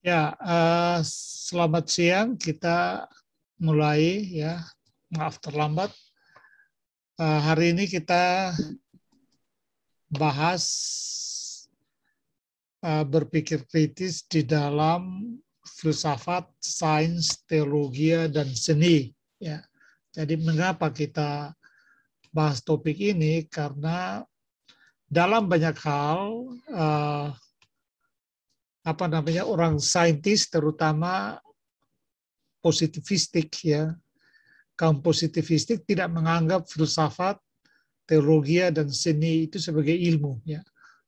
Ya, selamat siang. Kita mulai ya. Maaf terlambat. Hari ini kita bahas berpikir kritis di dalam filsafat, sains, teologi, dan seni. Ya, jadi mengapa kita bahas topik ini? Karena dalam banyak hal orang saintis terutama positivistik ya, kaum positivistik tidak menganggap filsafat, teologi dan seni itu sebagai ilmu ya.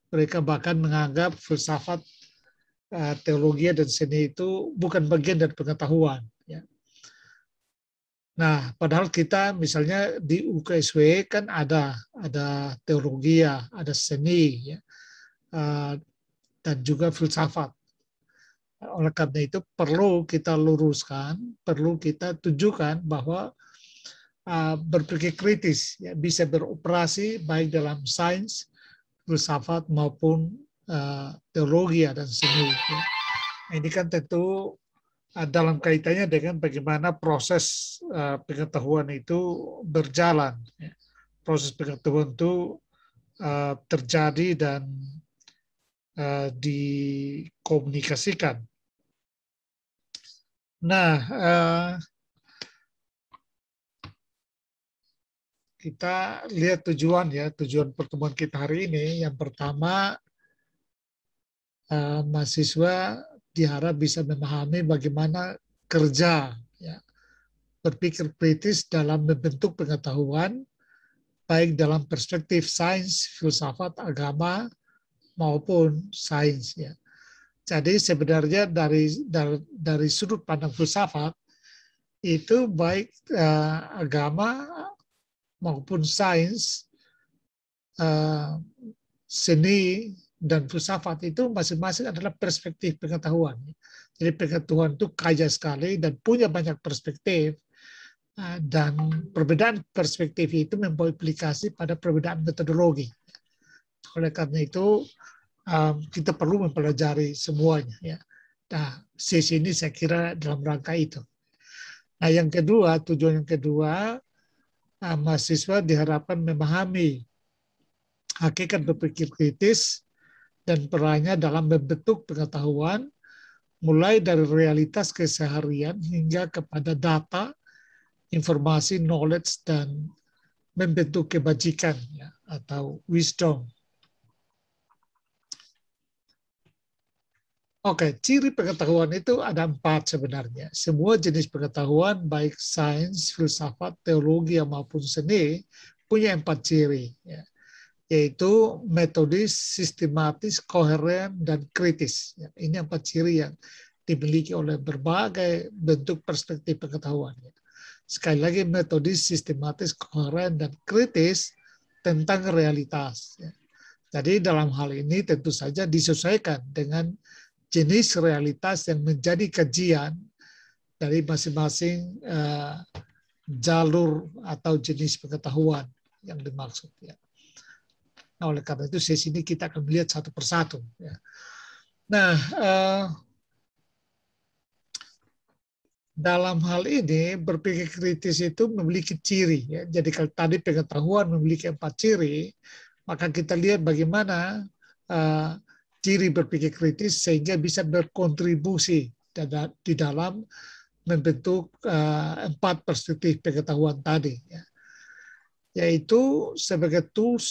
Mereka bahkan menganggap filsafat, teologi dan seni itu bukan bagian dari pengetahuan ya. Nah, padahal kita misalnya di UKSW kan ada teologi, ada seni ya, dan juga filsafat. Oleh karena itu perlu kita luruskan, perlu kita tunjukkan bahwa berpikir kritis ya, bisa beroperasi baik dalam sains, filsafat maupun teologi dan seni. Ya. Ini kan tentu dalam kaitannya dengan bagaimana proses pengetahuan itu berjalan. Ya. Proses pengetahuan itu terjadi dan dikomunikasikan. Nah, kita lihat tujuan pertemuan kita hari ini. Yang pertama, mahasiswa diharap bisa memahami bagaimana kerja ya, berpikir kritis dalam membentuk pengetahuan, baik dalam perspektif sains, filsafat, agama, maupun sains. Ya. Jadi sebenarnya dari sudut pandang filsafat, itu baik agama maupun sains, seni, dan filsafat itu masing-masing adalah perspektif pengetahuan. Jadi pengetahuan itu kaya sekali dan punya banyak perspektif, dan perbedaan perspektif itu membawa implikasi pada perbedaan metodologi. Oleh karena itu kita perlu mempelajari semuanya. Ya. Nah, sesi ini saya kira dalam rangka itu. Nah, yang kedua, tujuan yang kedua, mahasiswa diharapkan memahami hakikat berpikir kritis dan perannya dalam membentuk pengetahuan, mulai dari realitas keseharian hingga kepada data, informasi, knowledge, dan membentuk kebajikan ya, atau wisdom. Oke, ciri pengetahuan itu ada 4 sebenarnya. Semua jenis pengetahuan, baik sains, filsafat, teologi, maupun seni, punya 4 ciri. Ya. Yaitu metodis, sistematis, koheren, dan kritis. Ya. Ini 4 ciri yang dimiliki oleh berbagai bentuk perspektif pengetahuan. Ya. Sekali lagi, metodis, sistematis, koheren, dan kritis tentang realitas. Ya. Jadi dalam hal ini tentu saja disesuaikan dengan jenis realitas yang menjadi kajian dari masing-masing jalur atau jenis pengetahuan yang dimaksud. Ya. Nah, oleh karena itu sesi ini kita akan melihat satu persatu. Ya. Nah, dalam hal ini berpikir kritis itu memiliki ciri. Ya. Jadi kalau tadi pengetahuan memiliki 4 ciri, maka kita lihat bagaimana ciri berpikir kritis sehingga bisa berkontribusi di dalam membentuk 4 perspektif pengetahuan tadi. Ya. Yaitu sebagai tools,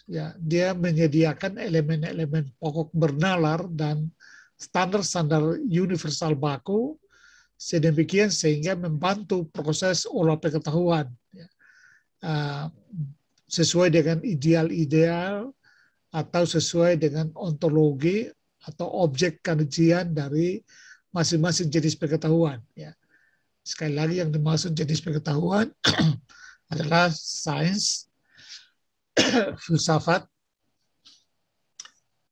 ya, dia menyediakan elemen-elemen pokok bernalar dan standar-standar universal baku, sedemikian sehingga membantu proses olah pengetahuan. Ya. Sesuai dengan ideal-ideal atau sesuai dengan ontologi atau objek kajian dari masing-masing jenis pengetahuan. Ya. Sekali lagi yang dimaksud jenis pengetahuan adalah sains, filsafat,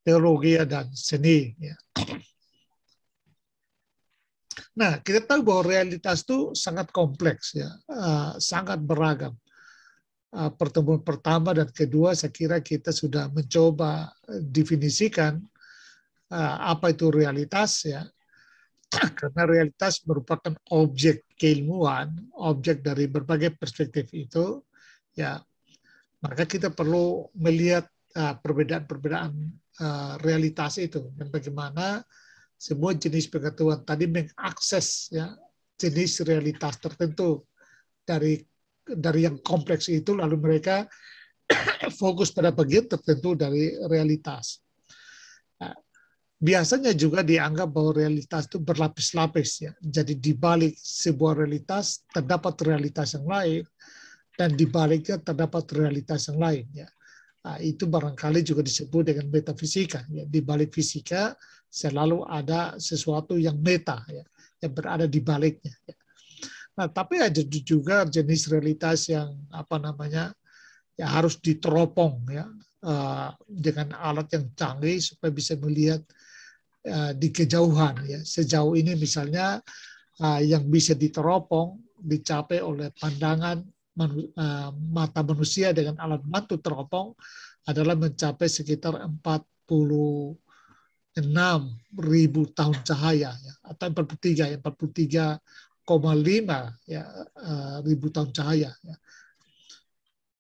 teologi, dan seni. Ya. Nah, kita tahu bahwa realitas itu sangat kompleks, ya, sangat beragam. Pertemuan pertama dan kedua saya kira kita sudah mencoba definisikan apa itu realitas ya, karena realitas merupakan objek keilmuan, objek dari berbagai perspektif itu, ya maka kita perlu melihat perbedaan-perbedaan realitas itu dan bagaimana semua jenis pengetahuan tadi mengakses ya jenis realitas tertentu dari yang kompleks itu, lalu mereka fokus pada bagian tertentu dari realitas. Biasanya juga dianggap bahwa realitas itu berlapis-lapis ya. Jadi di balik sebuah realitas terdapat realitas yang lain dan di baliknya terdapat realitas yang lain ya. Itu barangkali juga disebut dengan metafisika ya. Di balik fisika selalu ada sesuatu yang meta ya, yang berada di baliknya ya. Nah, tapi ada juga jenis realitas yang ya harus diteropong ya dengan alat yang canggih supaya bisa melihat di kejauhan ya. Sejauh ini misalnya yang bisa diteropong dicapai oleh pandangan mata manusia dengan alat bantu teropong adalah mencapai sekitar 46.000 tahun cahaya ya, atau 43,5 ya, ribu tahun cahaya ya.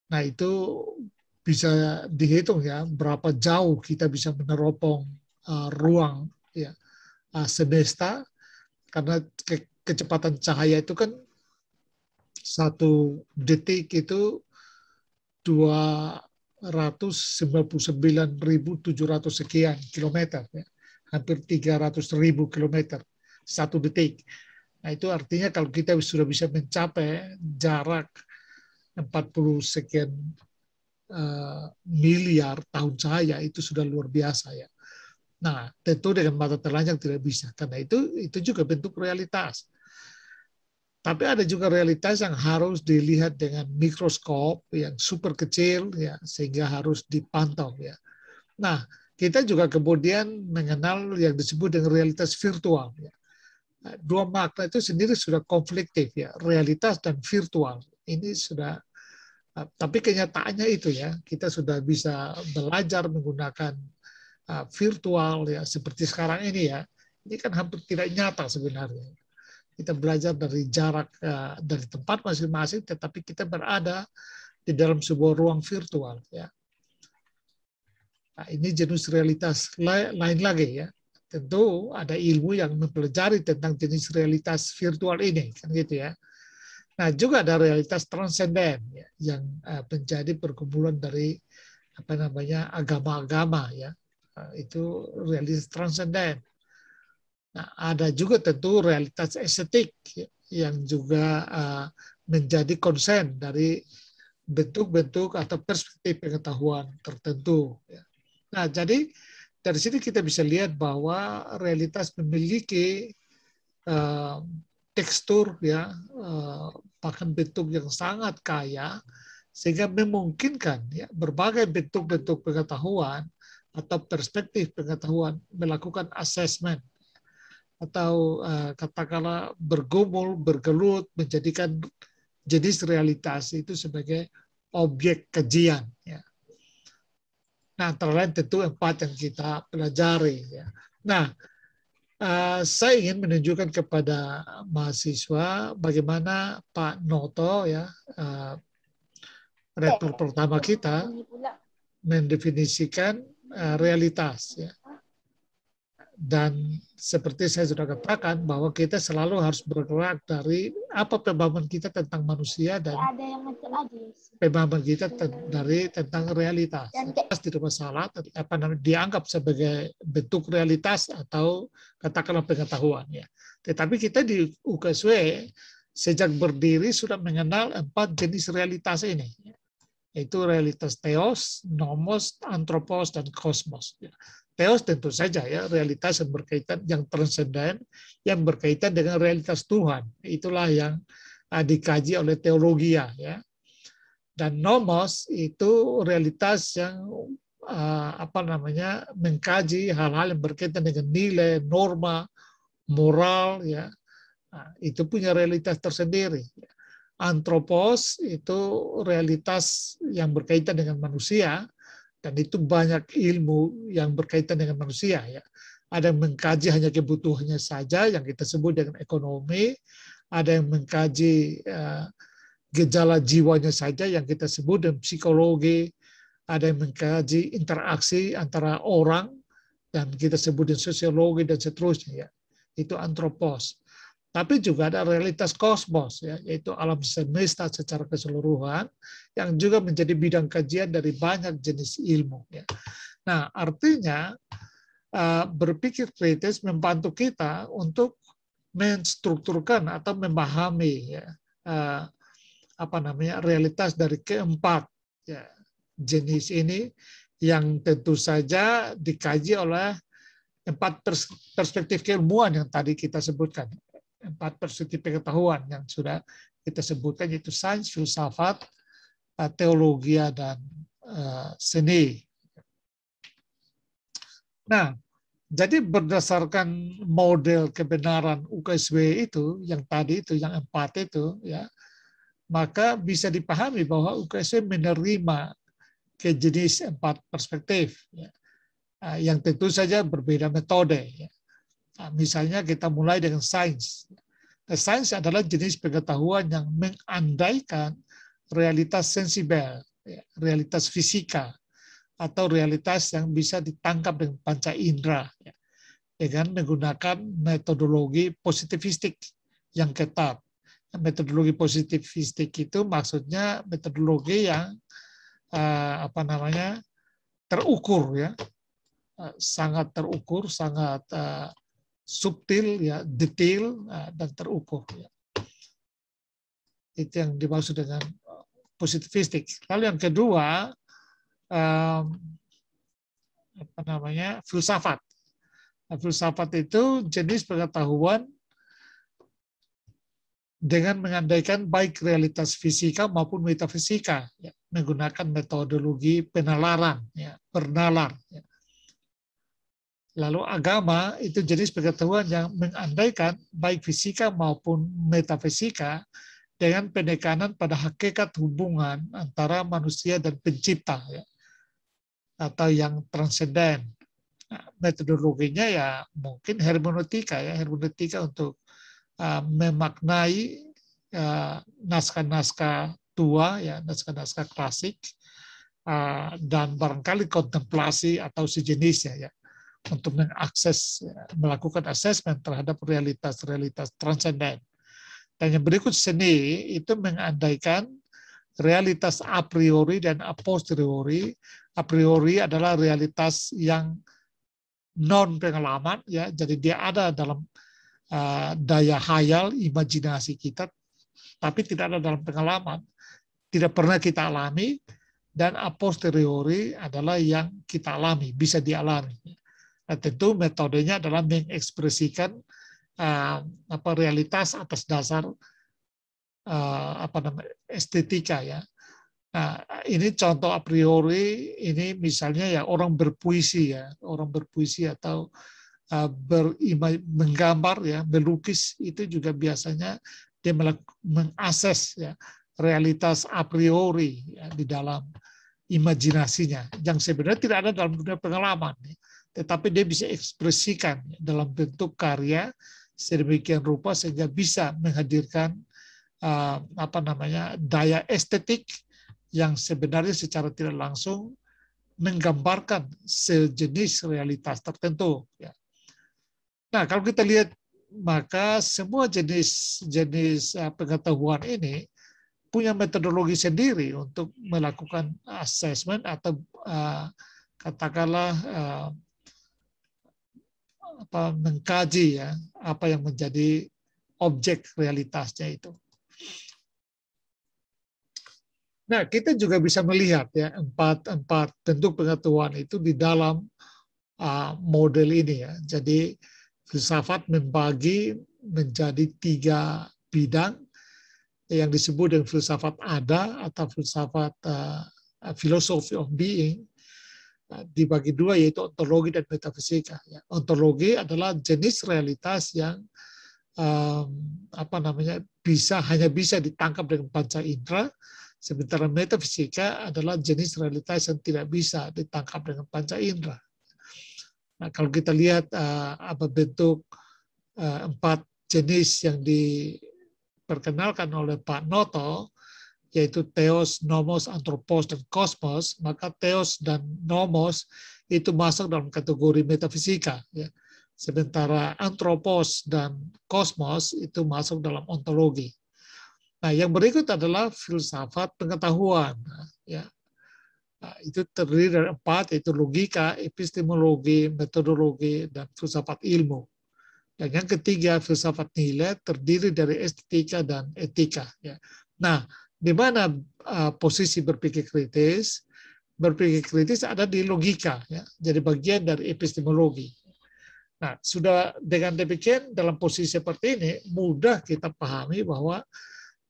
Nah, itu bisa dihitung ya berapa jauh kita bisa meneropong ruang ya semesta, karena kecepatan cahaya itu kan 1 detik itu 299.700 sekian kilometer ya, hampir 300.000 kilometer 1 detik. Nah, itu artinya kalau kita sudah bisa mencapai jarak 40 sekian miliar tahun cahaya, itu sudah luar biasa ya. Nah, tentu dengan mata telanjang tidak bisa, karena itu juga bentuk realitas. Tapi ada juga realitas yang harus dilihat dengan mikroskop yang super kecil ya, sehingga harus dipantau ya. Nah, kita juga kemudian mengenal yang disebut dengan realitas virtual ya. Dua makna itu sendiri sudah konfliktif ya, realitas dan virtual. Ini sudah, tapi kenyataannya itu ya, kita sudah bisa belajar menggunakan virtual ya, seperti sekarang ini ya. Ini kan hampir tidak nyata sebenarnya. Kita belajar dari jarak dari tempat masing-masing, tetapi kita berada di dalam sebuah ruang virtual ya. Nah, ini jenis realitas lain lagi ya. Tentu ada ilmu yang mempelajari tentang jenis realitas virtual ini kan gitu ya. Nah, juga ada realitas transenden ya, yang menjadi perkumpulan dari agama-agama ya. Itu realitas transenden. Nah, ada juga tentu realitas estetik yang juga menjadi konsen dari bentuk-bentuk atau perspektif pengetahuan tertentu. Nah, jadi dari sini kita bisa lihat bahwa realitas memiliki tekstur ya, bahkan bentuk yang sangat kaya, sehingga memungkinkan ya, berbagai bentuk-bentuk pengetahuan atau perspektif pengetahuan melakukan assessment atau katakanlah bergumul, bergelut, menjadikan jenis realitas itu sebagai objek kajian. Ya. Nah, antara lain tentu 4 yang kita pelajari. Ya. Nah, saya ingin menunjukkan kepada mahasiswa bagaimana Pak Noto, ya, rektor pertama kita, mendefinisikan realitas. Ya. Dan seperti saya sudah katakan bahwa kita selalu harus bergerak dari apa pemahaman kita tentang manusia dan pemahaman kita tentang realitas. Tidak masalah, dianggap sebagai bentuk realitas atau katakanlah pengetahuan. Ya. Tetapi kita di UKSW sejak berdiri sudah mengenal 4 jenis realitas ini. Yaitu realitas theos, nomos, anthropos, dan kosmos. Theos tentu saja ya, realitas yang berkaitan, yang transenden, yang berkaitan dengan realitas Tuhan. Itulah yang dikaji oleh teologi ya. Dan nomos itu realitas yang mengkaji hal-hal yang berkaitan dengan nilai, norma, moral ya. Nah, itu punya realitas tersendiri. Anthropos itu realitas yang berkaitan dengan manusia, dan itu banyak ilmu yang berkaitan dengan manusia ya. Ada yang mengkaji hanya kebutuhannya saja yang kita sebut dengan ekonomi, ada yang mengkaji gejala jiwanya saja yang kita sebut dengan psikologi, ada yang mengkaji interaksi antara orang dan kita sebut dengan sosiologi dan seterusnya ya. Itu antropos. Tapi juga ada realitas kosmos ya, yaitu alam semesta secara keseluruhan yang juga menjadi bidang kajian dari banyak jenis ilmu ya. Nah, artinya berpikir kritis membantu kita untuk menstrukturkan atau memahami ya, realitas dari keempat ya, jenis ini yang tentu saja dikaji oleh 4 perspektif keilmuan yang tadi kita sebutkan, 4 perspektif pengetahuan yang sudah kita sebutkan, yaitu sains, filsafat, teologi, dan seni. Nah, jadi berdasarkan model kebenaran UKSW itu, yang tadi itu, yang 4 itu, ya, maka bisa dipahami bahwa UKSW menerima ke jenis 4 perspektif, ya, yang tentu saja berbeda metode. Ya. Nah, misalnya kita mulai dengan sains. Nah, sains adalah jenis pengetahuan yang mengandaikan realitas sensibel, ya, realitas fisika, atau realitas yang bisa ditangkap dengan panca indera ya, dengan menggunakan metodologi positivistik yang ketat. Metodologi positivistik itu maksudnya metodologi yang terukur ya, sangat terukur, sangat subtil ya, detail dan terukur ya. Itu yang dimaksud dengan positivistik. Lalu yang kedua filsafat. Nah, filsafat itu jenis pengetahuan dengan mengandaikan baik realitas fisika maupun metafisika, ya, menggunakan metodologi penalaran, ya, bernalar. Ya. Lalu agama itu jenis pengetahuan yang mengandaikan baik fisika maupun metafisika dengan penekanan pada hakikat hubungan antara manusia dan pencipta, ya, atau yang transenden. Nah, metodologinya ya mungkin hermeneutika ya, hermeneutika untuk memaknai naskah-naskah tua ya, naskah-naskah klasik, dan barangkali kontemplasi atau sejenisnya ya, untuk mengakses, melakukan assessment terhadap realitas-realitas transenden. Dan yang berikut seni itu mengandaikan realitas a priori dan a posteriori. A priori adalah realitas yang non pengalaman ya, jadi dia ada dalam daya hayal, imajinasi kita, tapi tidak ada dalam pengalaman, tidak pernah kita alami. Dan a posteriori adalah yang kita alami, bisa dialami. Nah, tentu metodenya adalah mengekspresikan realitas atas dasar estetika ya. Nah, ini contoh a priori, ini misalnya ya orang berpuisi ya, orang berpuisi atau menggambar ya, melukis, itu juga biasanya dia mengakses ya realitas a priori ya, di dalam imajinasinya yang sebenarnya tidak ada dalam dunia pengalaman, ya, tetapi dia bisa ekspresikan ya, dalam bentuk karya sedemikian rupa sehingga bisa menghadirkan daya estetik yang sebenarnya secara tidak langsung menggambarkan sejenis realitas tertentu. Ya. Nah, kalau kita lihat, maka semua jenis pengetahuan ini punya metodologi sendiri untuk melakukan assessment atau katakanlah mengkaji ya apa yang menjadi objek realitasnya itu. Nah, kita juga bisa melihat ya empat bentuk pengetahuan itu di dalam model ini ya. Jadi filsafat membagi menjadi 3 bidang yang disebut dengan filsafat ada atau filsafat philosophy of being. Dibagi 2 yaitu ontologi dan metafisika. Ya. Ontologi adalah jenis realitas yang hanya bisa ditangkap dengan panca indera. Sementara metafisika adalah jenis realitas yang tidak bisa ditangkap dengan panca indera. Nah, kalau kita lihat apa bentuk 4 jenis yang diperkenalkan oleh Pak Noto, yaitu theos, nomos, anthropos, dan kosmos, maka theos dan nomos itu masuk dalam kategori metafisika. Ya. Sementara anthropos dan kosmos itu masuk dalam ontologi. Nah, yang berikut adalah filsafat pengetahuan. Ya. Nah, itu terdiri dari 4, yaitu logika, epistemologi, metodologi, dan filsafat ilmu. Dan yang ketiga, filsafat nilai terdiri dari estetika dan etika. Ya. Nah, di mana posisi berpikir kritis? Berpikir kritis ada di logika, ya. Jadi bagian dari epistemologi. Nah, sudah dengan demikian dalam posisi seperti ini, mudah kita pahami bahwa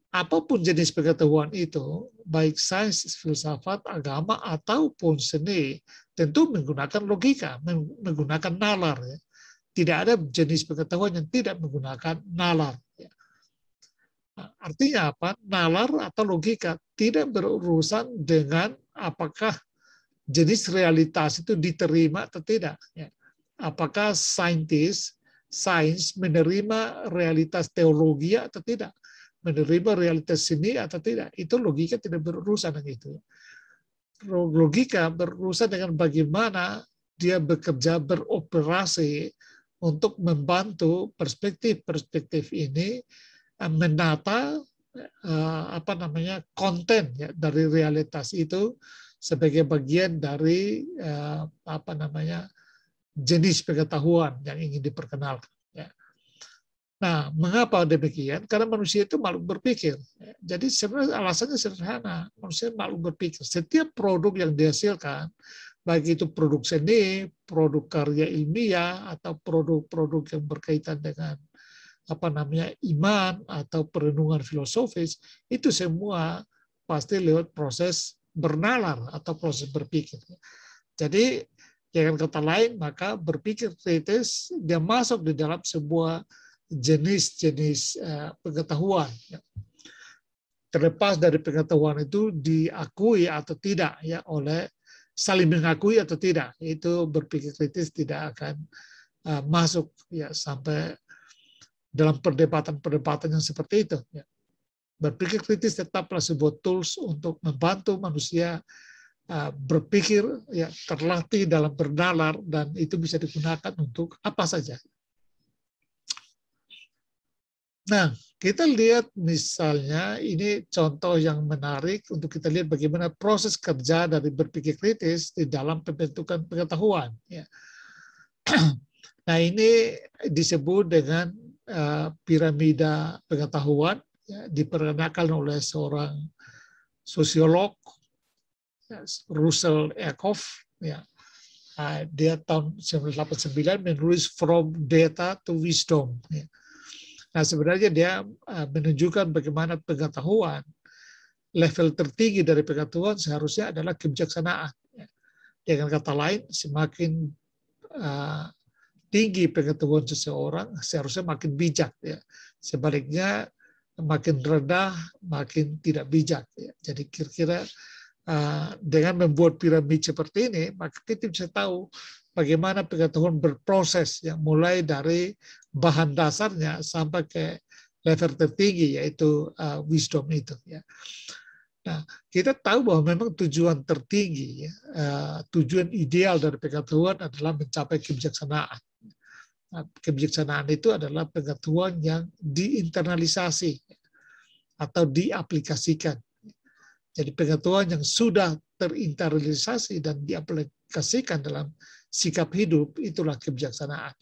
apapun jenis pengetahuan itu, baik sains, filsafat, agama, ataupun seni, tentu menggunakan logika, menggunakan nalar. Ya. Tidak ada jenis pengetahuan yang tidak menggunakan nalar. Ya. Artinya apa? Nalar atau logika tidak berurusan dengan apakah jenis realitas itu diterima atau tidak. Apakah sains menerima realitas teologi atau tidak, menerima realitas seni atau tidak. Itu logika tidak berurusan dengan itu. Logika berurusan dengan bagaimana dia bekerja, beroperasi untuk membantu perspektif-perspektif ini menata konten ya, dari realitas itu sebagai bagian dari jenis pengetahuan yang ingin diperkenalkan. Ya. Nah, mengapa demikian? Karena manusia itu makhluk berpikir. Ya. Jadi sebenarnya alasannya sederhana, manusia makhluk berpikir. Setiap produk yang dihasilkan, baik itu produk seni, produk karya ilmiah, atau produk-produk yang berkaitan dengan iman atau perenungan filosofis, itu semua pasti lewat proses bernalar atau proses berpikir. Jadi dengan kata lain, maka berpikir kritis dia masuk di dalam sebuah jenis-jenis pengetahuan. Terlepas dari pengetahuan itu diakui atau tidak ya oleh saling mengakui atau tidak, itu berpikir kritis tidak akan masuk ya sampai dalam perdebatan-perdebatan yang seperti itu. Ya. Berpikir kritis tetaplah sebuah tools untuk membantu manusia berpikir, ya, terlatih dalam bernalar, dan itu bisa digunakan untuk apa saja. Nah, kita lihat misalnya, ini contoh yang menarik untuk kita lihat bagaimana proses kerja dari berpikir kritis di dalam pembentukan pengetahuan. Ya. Nah, ini disebut dengan piramida pengetahuan, ya, diperkenalkan oleh seorang sosiolog, ya, Russell Ackoff. Ya. Dia tahun 1989 menulis From Data to Wisdom. Ya. Nah, sebenarnya dia menunjukkan bagaimana pengetahuan, level tertinggi dari pengetahuan seharusnya adalah kebijaksanaan. Ya. Dengan kata lain, semakin tinggi pengetahuan seseorang, seharusnya makin bijak. Ya. Sebaliknya, makin rendah, makin tidak bijak. Ya. Jadi kira-kira dengan membuat piramid seperti ini, maka kita bisa tahu bagaimana pengetahuan berproses, yang mulai dari bahan dasarnya sampai ke level tertinggi, yaitu wisdom itu. Ya. Nah, kita tahu bahwa memang tujuan tertinggi, tujuan ideal dari pengetahuan adalah mencapai kebijaksanaan. Nah, kebijaksanaan itu adalah pengetahuan yang diinternalisasi atau diaplikasikan. Jadi pengetahuan yang sudah terinternalisasi dan diaplikasikan dalam sikap hidup, itulah kebijaksanaan.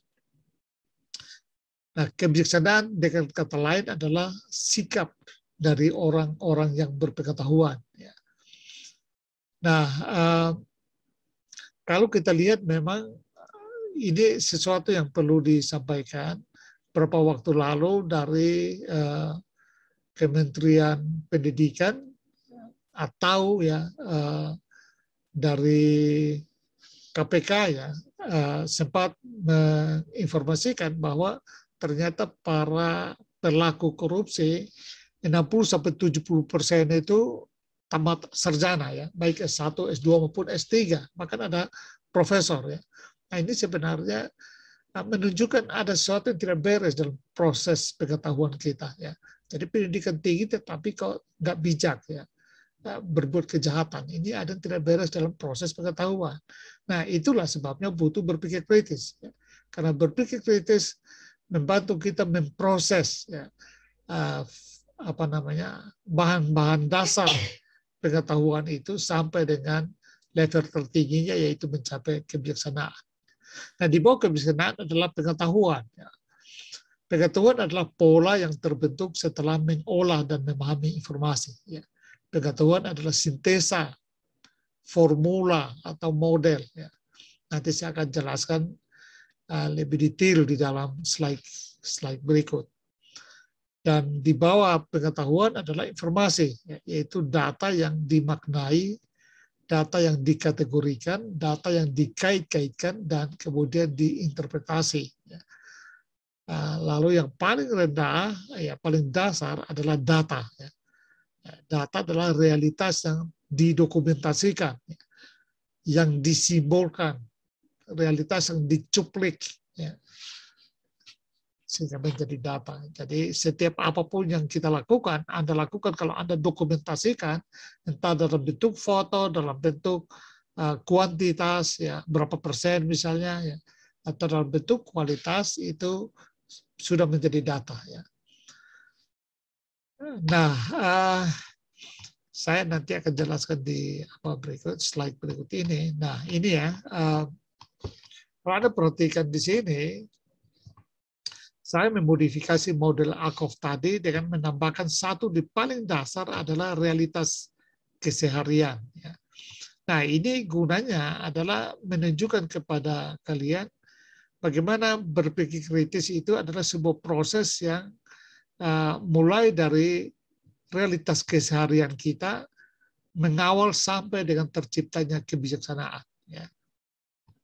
Nah, kebijaksanaan dengan kata lain adalah sikap dari orang-orang yang berpengetahuan. Nah, kalau kita lihat memang ini sesuatu yang perlu disampaikan. Beberapa waktu lalu dari Kementerian Pendidikan atau ya dari KPK ya sempat menginformasikan bahwa ternyata para pelaku korupsi 60-70% itu tamat sarjana ya, baik S1, S2 maupun S3, bahkan ada profesor ya. Nah, ini sebenarnya menunjukkan ada sesuatu yang tidak beres dalam proses pengetahuan kita. Ya. Jadi pendidikan tinggi tetapi kok nggak bijak, ya, berbuat kejahatan. Ini ada yang tidak beres dalam proses pengetahuan. Nah, itulah sebabnya butuh berpikir kritis. Ya. Karena berpikir kritis membantu kita memproses, ya, bahan-bahan dasar pengetahuan itu sampai dengan level tertingginya, yaitu mencapai kebijaksanaan. Nah, di bawah kebijaksanaan adalah pengetahuan. Ya. Pengetahuan adalah pola yang terbentuk setelah mengolah dan memahami informasi. Ya. Pengetahuan adalah sintesa, formula, atau model. Ya. Nanti saya akan jelaskan lebih detail di dalam slide berikut. Dan di bawah pengetahuan adalah informasi, yaitu data yang dimaknai, data yang dikategorikan, data yang dikait-kaitkan, dan kemudian diinterpretasi. Lalu yang paling rendah, ya paling dasar adalah data. Data adalah realitas yang didokumentasikan, yang disimbolkan, realitas yang dicuplik, sehingga menjadi data. Jadi setiap apapun yang kita lakukan, Anda lakukan kalau Anda dokumentasikan, entah dalam bentuk foto, dalam bentuk kuantitas, ya berapa persen misalnya, ya, atau dalam bentuk kualitas, itu sudah menjadi data. Ya. Nah, saya nanti akan jelaskan di slide berikut ini. Nah, ini ya, kalau Anda perhatikan di sini, saya memodifikasi model Akov tadi dengan menambahkan satu di paling dasar adalah realitas keseharian. Ya. Nah, ini gunanya adalah menunjukkan kepada kalian bagaimana berpikir kritis itu adalah sebuah proses yang mulai dari realitas keseharian kita mengawal sampai dengan terciptanya kebijaksanaan. Ya.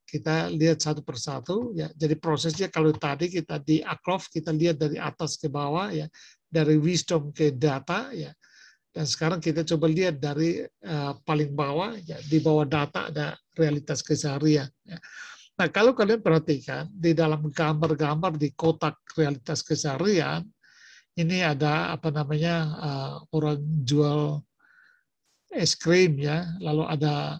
Kita lihat satu persatu, ya. Jadi prosesnya kalau tadi kita di Akov kita lihat dari atas ke bawah, ya, dari wisdom ke data, ya. Dan sekarang kita coba lihat dari paling bawah, ya, di bawah data ada realitas keseharian. Ya. Nah, kalau kalian perhatikan di dalam gambar-gambar di kotak realitas keseharian, ini ada orang jual es krim, ya, lalu ada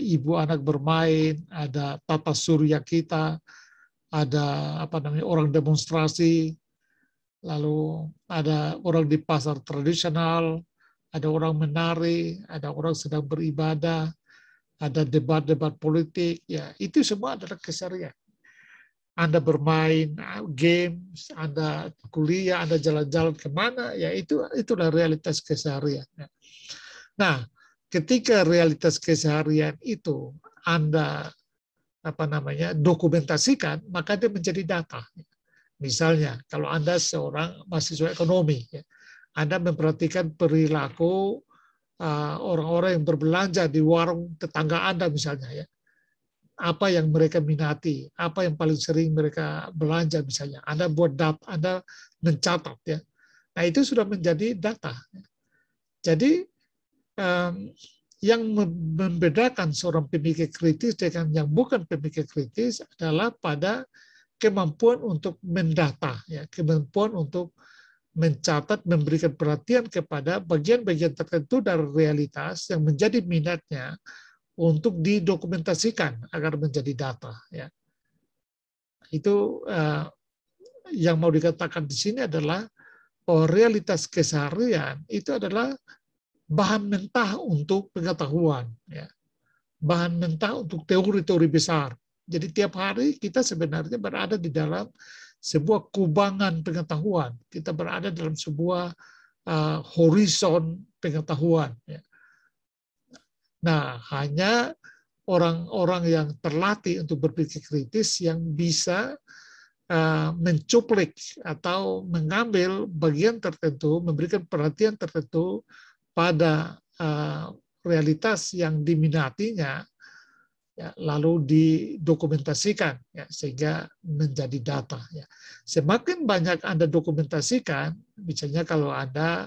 ibu anak bermain, ada tata surya kita, ada orang demonstrasi, lalu ada orang di pasar tradisional, ada orang menari, ada orang sedang beribadah, ada debat-debat politik, ya itu semua adalah keseharian. Anda bermain games, Anda kuliah, Anda jalan-jalan kemana, ya itulah realitas keseharian. Nah, ketika realitas keseharian itu Anda dokumentasikan, maka dia menjadi data. Misalnya, kalau Anda seorang mahasiswa ekonomi, ya, Anda memperhatikan perilaku orang-orang yang berbelanja di warung tetangga Anda misalnya, ya. Apa yang mereka minati, apa yang paling sering mereka belanja misalnya. Anda buat data, Anda mencatat, ya. Nah, itu sudah menjadi data. Jadi yang membedakan seorang pemikir kritis dengan yang bukan pemikir kritis adalah pada kemampuan untuk mendata, ya, kemampuan untuk mencatat, memberikan perhatian kepada bagian-bagian tertentu dari realitas yang menjadi minatnya untuk didokumentasikan agar menjadi data. Ya. Itu yang mau dikatakan di sini adalah realitas keseharian itu adalah bahan mentah untuk pengetahuan, ya. Bahan mentah untuk teori-teori besar. Jadi tiap hari kita sebenarnya berada di dalam sebuah kubangan pengetahuan. Kita berada dalam sebuah horizon pengetahuan. Ya. Nah, hanya orang-orang yang terlatih untuk berpikir kritis yang bisa mencuplik atau mengambil bagian tertentu, memberikan perhatian tertentu pada realitas yang diminatinya, ya, lalu didokumentasikan, ya, sehingga menjadi data. Ya. Semakin banyak Anda dokumentasikan, misalnya kalau Anda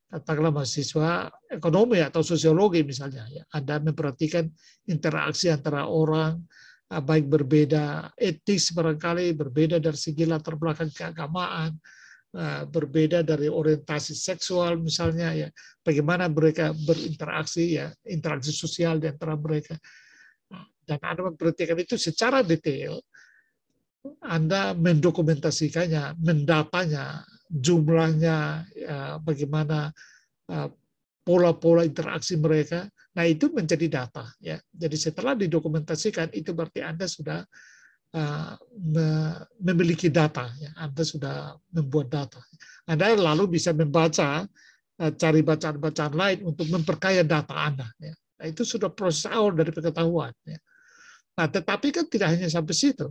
katakanlah mahasiswa ekonomi atau sosiologi misalnya, ya, Anda memperhatikan interaksi antara orang, baik berbeda etis barangkali, berbeda dari segi latar belakang keagamaan, berbeda dari orientasi seksual misalnya ya, bagaimana mereka berinteraksi ya, interaksi sosial di antara mereka. Dan Anda memperhatikan itu secara detail, Anda mendokumentasikannya, mendatanya, jumlahnya, ya, bagaimana pola-pola interaksi mereka. Nah, itu menjadi data ya. Jadi setelah didokumentasikan itu berarti Anda sudah memiliki data ya. Anda sudah membuat data. Anda lalu bisa membaca, cari bacaan-bacaan lain untuk memperkaya data Anda ya. Nah, itu sudah proses awal dari pengetahuan ya. Nah, tetapi kan tidak hanya sampai situ.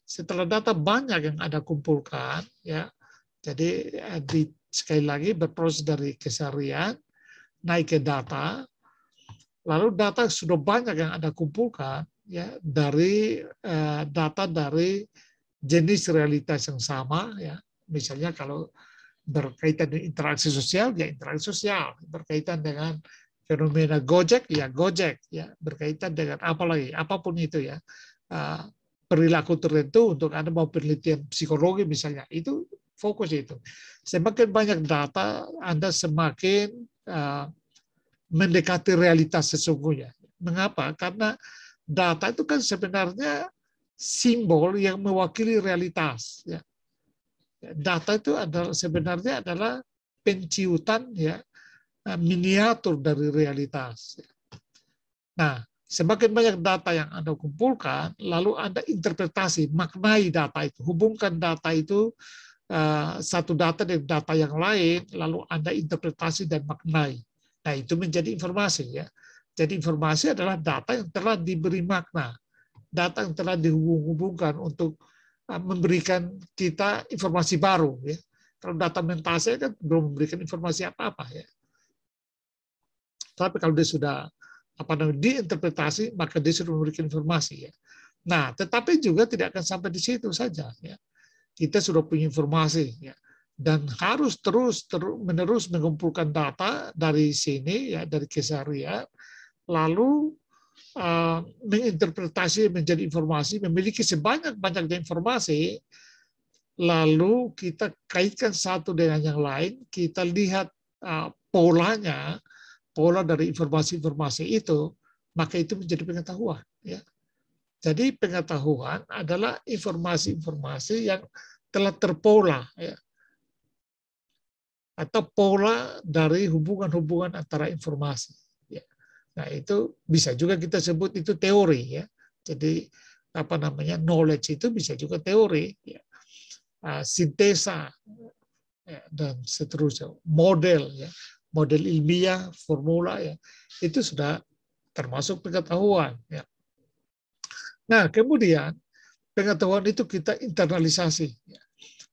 Setelah data banyak yang Anda kumpulkan ya. Jadi sekali lagi berproses dari keseharian naik ke data, lalu data sudah banyak yang Anda kumpulkan ya, dari data dari jenis realitas yang sama ya. Misalnya kalau berkaitan dengan interaksi sosial ya interaksi sosial, berkaitan dengan fenomena Gojek ya Gojek ya, berkaitan dengan apa lagi, apapun itu ya, perilaku tertentu untuk Anda mau penelitian psikologi misalnya, itu fokus itu. Semakin banyak data Anda semakin mendekati realitas sesungguhnya. Mengapa? Karena data itu kan sebenarnya simbol yang mewakili realitas. Ya. Data itu sebenarnya adalah penciutan ya, miniatur dari realitas. Nah, semakin banyak data yang Anda kumpulkan, lalu Anda interpretasi, maknai data itu, hubungkan data itu satu data dengan data yang lain, lalu Anda interpretasi dan maknai. Nah, itu menjadi informasi ya. Jadi informasi adalah data yang telah diberi makna, data yang telah dihubung-hubungkan untuk memberikan kita informasi baru ya. Kalau data mentase kan belum memberikan informasi apa-apa ya. Tapi kalau dia sudah diinterpretasi, maka dia sudah memberikan informasi ya. Nah, tetapi juga tidak akan sampai di situ saja ya. Kita sudah punya informasi ya, dan harus terus menerus mengumpulkan data dari sini ya, dari keseharian, lalu menginterpretasi menjadi informasi, memiliki sebanyak-banyaknya informasi, lalu kita kaitkan satu dengan yang lain, kita lihat polanya, pola dari informasi-informasi itu, maka itu menjadi pengetahuan ya. Jadi pengetahuan adalah informasi-informasi yang telah terpola, ya, atau pola dari hubungan-hubungan antara informasi. Ya. Nah itu bisa juga kita sebut itu teori, ya. Jadi knowledge itu bisa juga teori, ya. Sintesa ya, dan seterusnya, model, ya, model ilmiah, formula, ya, itu sudah termasuk pengetahuan. Ya. Nah, kemudian pengetahuan itu kita internalisasi.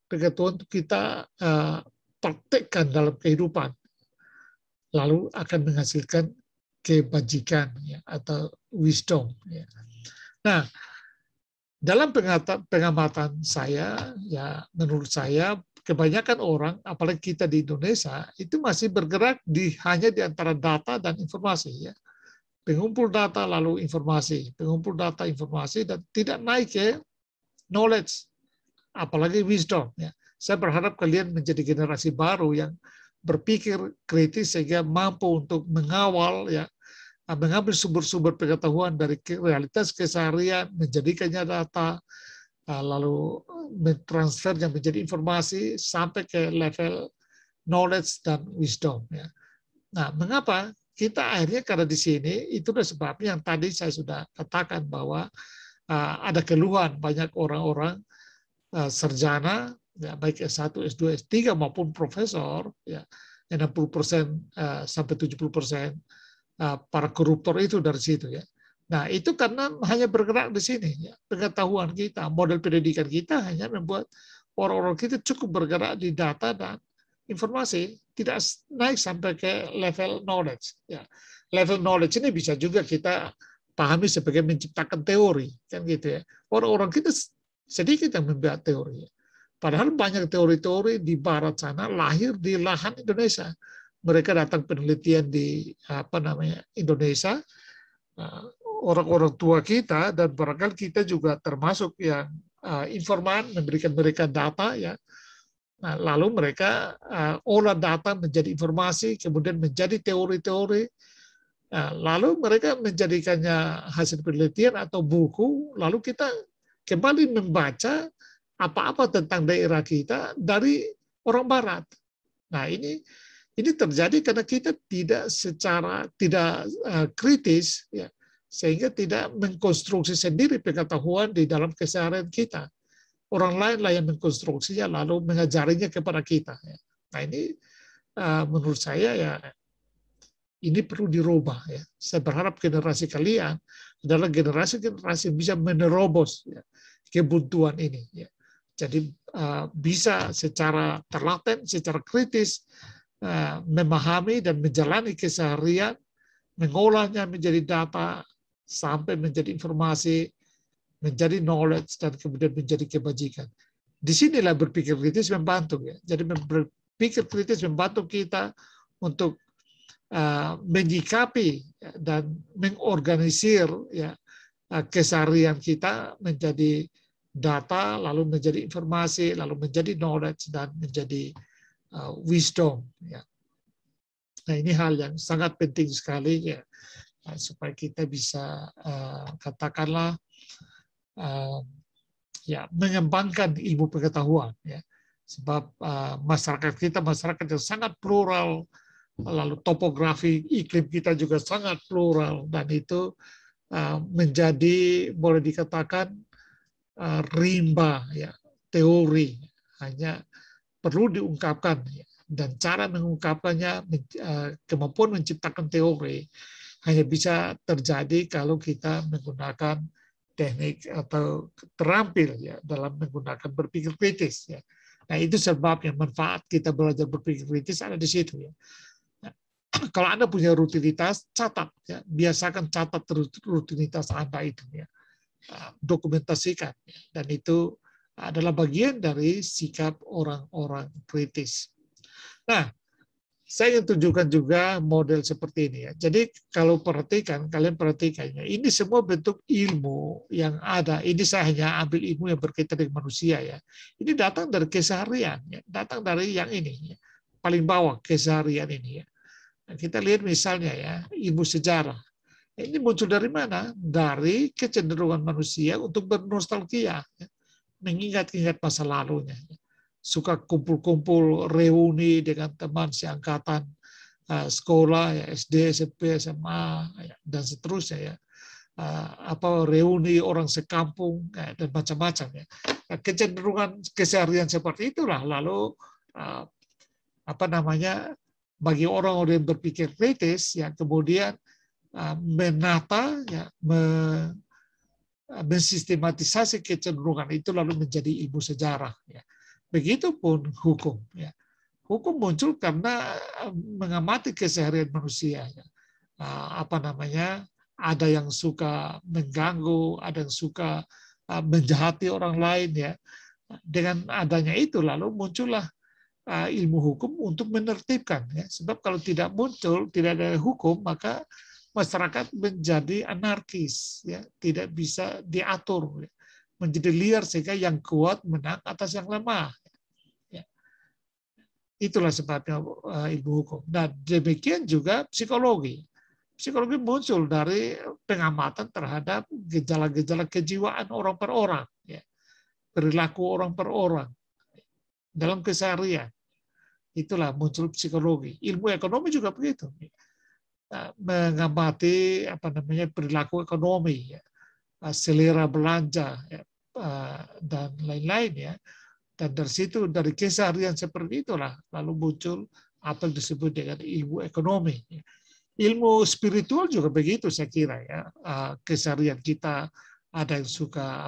Pengetahuan itu kita praktekkan dalam kehidupan. Lalu akan menghasilkan kebajikan ya, atau wisdom. Ya. Nah, dalam pengamatan saya, ya menurut saya, kebanyakan orang, apalagi kita di Indonesia, itu masih bergerak hanya di antara data dan informasi. Ya. Pengumpul data lalu informasi, pengumpul data informasi, dan tidak naik ke knowledge, apalagi wisdom. Ya. Saya berharap kalian menjadi generasi baru yang berpikir kritis sehingga mampu untuk mengawal, ya, mengambil sumber-sumber pengetahuan dari realitas keseharian, menjadikannya data, lalu mentransfernya menjadi informasi sampai ke level knowledge dan wisdom. Ya. Nah, mengapa? Kita akhirnya karena di sini, itulah sebabnya yang tadi saya sudah katakan bahwa ada keluhan banyak orang-orang sarjana, ya, baik S1, S2, S3 maupun profesor, ya, 60% sampai 70% para koruptor itu dari situ. Ya. Nah, itu karena hanya bergerak di sini. Ya. Pengetahuan kita, model pendidikan kita hanya membuat orang-orang kita cukup bergerak di data dan informasi, tidak naik sampai ke level knowledge. Ya. Level knowledge ini bisa juga kita pahami sebagai menciptakan teori, kan gitu ya. Orang-orang kita sedikit yang membuat teori. Padahal banyak teori-teori di barat sana lahir di lahan Indonesia. Mereka datang penelitian di Indonesia, orang-orang tua kita, dan barangkali kita juga termasuk yang informan, memberikan mereka data ya. Nah, lalu mereka olah data menjadi informasi, kemudian menjadi teori-teori. Nah, lalu mereka menjadikannya hasil penelitian atau buku, lalu kita kembali membaca apa-apa tentang daerah kita dari orang Barat. Nah, ini terjadi karena kita tidak kritis, ya, sehingga tidak mengkonstruksi sendiri pengetahuan di dalam keseharian kita. Orang lain lah yang mengkonstruksinya lalu mengajarinya kepada kita. Ya. Nah, ini menurut saya ya ini perlu dirubah ya. Saya berharap generasi kalian adalah generasi-generasi yang bisa menerobos ya, kebuntuan ini. Ya. Jadi bisa secara terlaten, secara kritis memahami dan menjalani keseharian, mengolahnya menjadi data sampai menjadi informasi, menjadi knowledge, dan kemudian menjadi kebajikan. Disinilah berpikir kritis membantu ya. Jadi berpikir kritis membantu kita untuk menyikapi dan mengorganisir ya keseharian kita menjadi data, lalu menjadi informasi, lalu menjadi knowledge, dan menjadi wisdom. Ya. Nah, ini hal yang sangat penting sekali ya, supaya kita bisa katakanlah ya mengembangkan ilmu pengetahuan. Ya. Sebab masyarakat kita masyarakat yang sangat plural, lalu topografi iklim kita juga sangat plural, dan itu menjadi boleh dikatakan rimba ya, teori hanya perlu diungkapkan ya. Dan cara mengungkapkannya, kemampuan menciptakan teori hanya bisa terjadi kalau kita menggunakan teknik atau terampil ya dalam menggunakan berpikir kritis ya. Nah, itu sebabnya manfaat kita belajar berpikir kritis ada di situ ya. Kalau Anda punya rutinitas, catat ya, biasakan catat rutinitas Anda itu ya, dokumentasikan ya. Dan itu adalah bagian dari sikap orang-orang kritis. Nah, saya ingin tunjukkan juga model seperti ini ya. Jadi kalau kalian perhatikan ya, ini semua bentuk ilmu yang ada. Ini saya hanya ambil ilmu yang berkaitan dengan manusia ya. Ini datang dari keseharian ya, datang dari yang ini ya. Paling bawah keseharian ini ya. Kita lihat misalnya ya, ilmu sejarah. Ini muncul dari mana? Dari kecenderungan manusia untuk bernostalgia, ya. Mengingat-ingat masa lalunya. Suka kumpul-kumpul, reuni dengan teman seangkatan sekolah, ya, SD, SMP, SMA, ya, dan seterusnya. Ya. Reuni orang sekampung, ya, dan macam-macam. Ya. Kecenderungan keseharian seperti itulah. Lalu bagi orang-orang yang berpikir kritis, yang kemudian menata, ya, mensistematisasi kecenderungan itu lalu menjadi ilmu sejarah. Ya. Begitupun hukum. Ya. Hukum muncul karena mengamati keseharian manusia. Ya. Ada yang suka mengganggu, ada yang suka menjahati orang lain. Ya. Dengan adanya itu lalu muncullah ilmu hukum untuk menertibkan. Ya. Sebab kalau tidak muncul, tidak ada hukum, maka masyarakat menjadi anarkis, ya. Tidak bisa diatur, ya. Menjadi liar sehingga yang kuat menang atas yang lemah. Ya. Itulah sebabnya ilmu hukum. Dan demikian juga psikologi. Psikologi muncul dari pengamatan terhadap gejala-gejala kejiwaan orang per orang, ya. Perilaku orang per orang dalam keseharian. Itulah muncul psikologi. Ilmu ekonomi juga begitu. Mengamati perilaku ekonomi, ya, selera belanja, ya, dan lain-lain ya. Dan dari situ, dari keseharian seperti itulah lalu muncul apa yang disebut dengan ilmu ekonomi. Ya. Ilmu spiritual juga begitu saya kira ya. Keseharian kita ada yang suka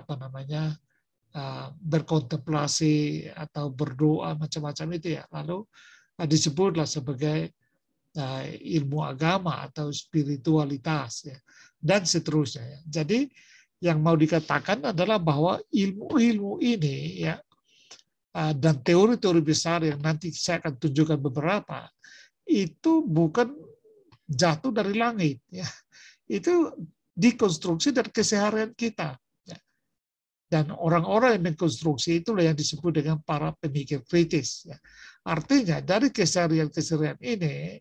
berkontemplasi atau berdoa macam-macam itu ya, lalu disebutlah sebagai ilmu agama atau spiritualitas ya, dan seterusnya ya. Jadi yang mau dikatakan adalah bahwa ilmu-ilmu ini ya, dan teori-teori besar yang nanti saya akan tunjukkan beberapa, itu bukan jatuh dari langit ya. Itu di konstruksi dan keseharian kita. Dan orang-orang yang mengkonstruksi itulah yang disebut dengan para pemikir kritis. Artinya dari keseharian-keseharian ini,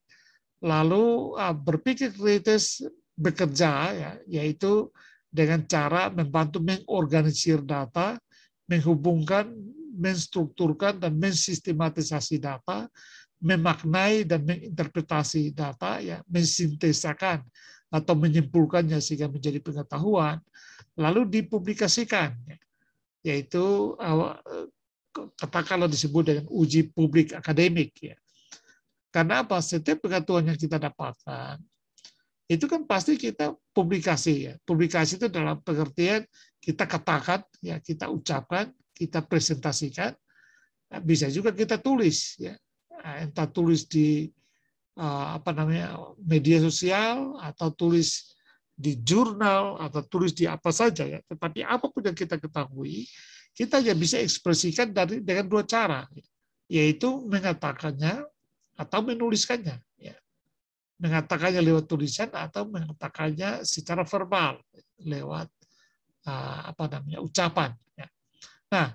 lalu berpikir kritis bekerja, yaitu dengan cara membantu mengorganisir data, menghubungkan, menstrukturkan, dan mensistematisasi data, memaknai dan menginterpretasi data, mensintesakan atau menyimpulkannya sehingga menjadi pengetahuan, lalu dipublikasikan, yaitu katakanlah disebut dengan uji publik akademik. Karena apa? Setiap pengetahuan yang kita dapatkan, itu kan pasti kita publikasi. Publikasi itu dalam pengertian kita katakan, kita ucapkan, kita presentasikan, bisa juga kita tulis, entah tulis di media sosial atau tulis di jurnal atau tulis di apa saja, tetapi apapun yang kita ketahui, kita ya bisa ekspresikan dengan dua cara, yaitu mengatakannya atau menuliskannya, mengatakannya lewat tulisan atau mengatakannya secara verbal lewat ucapan. Nah,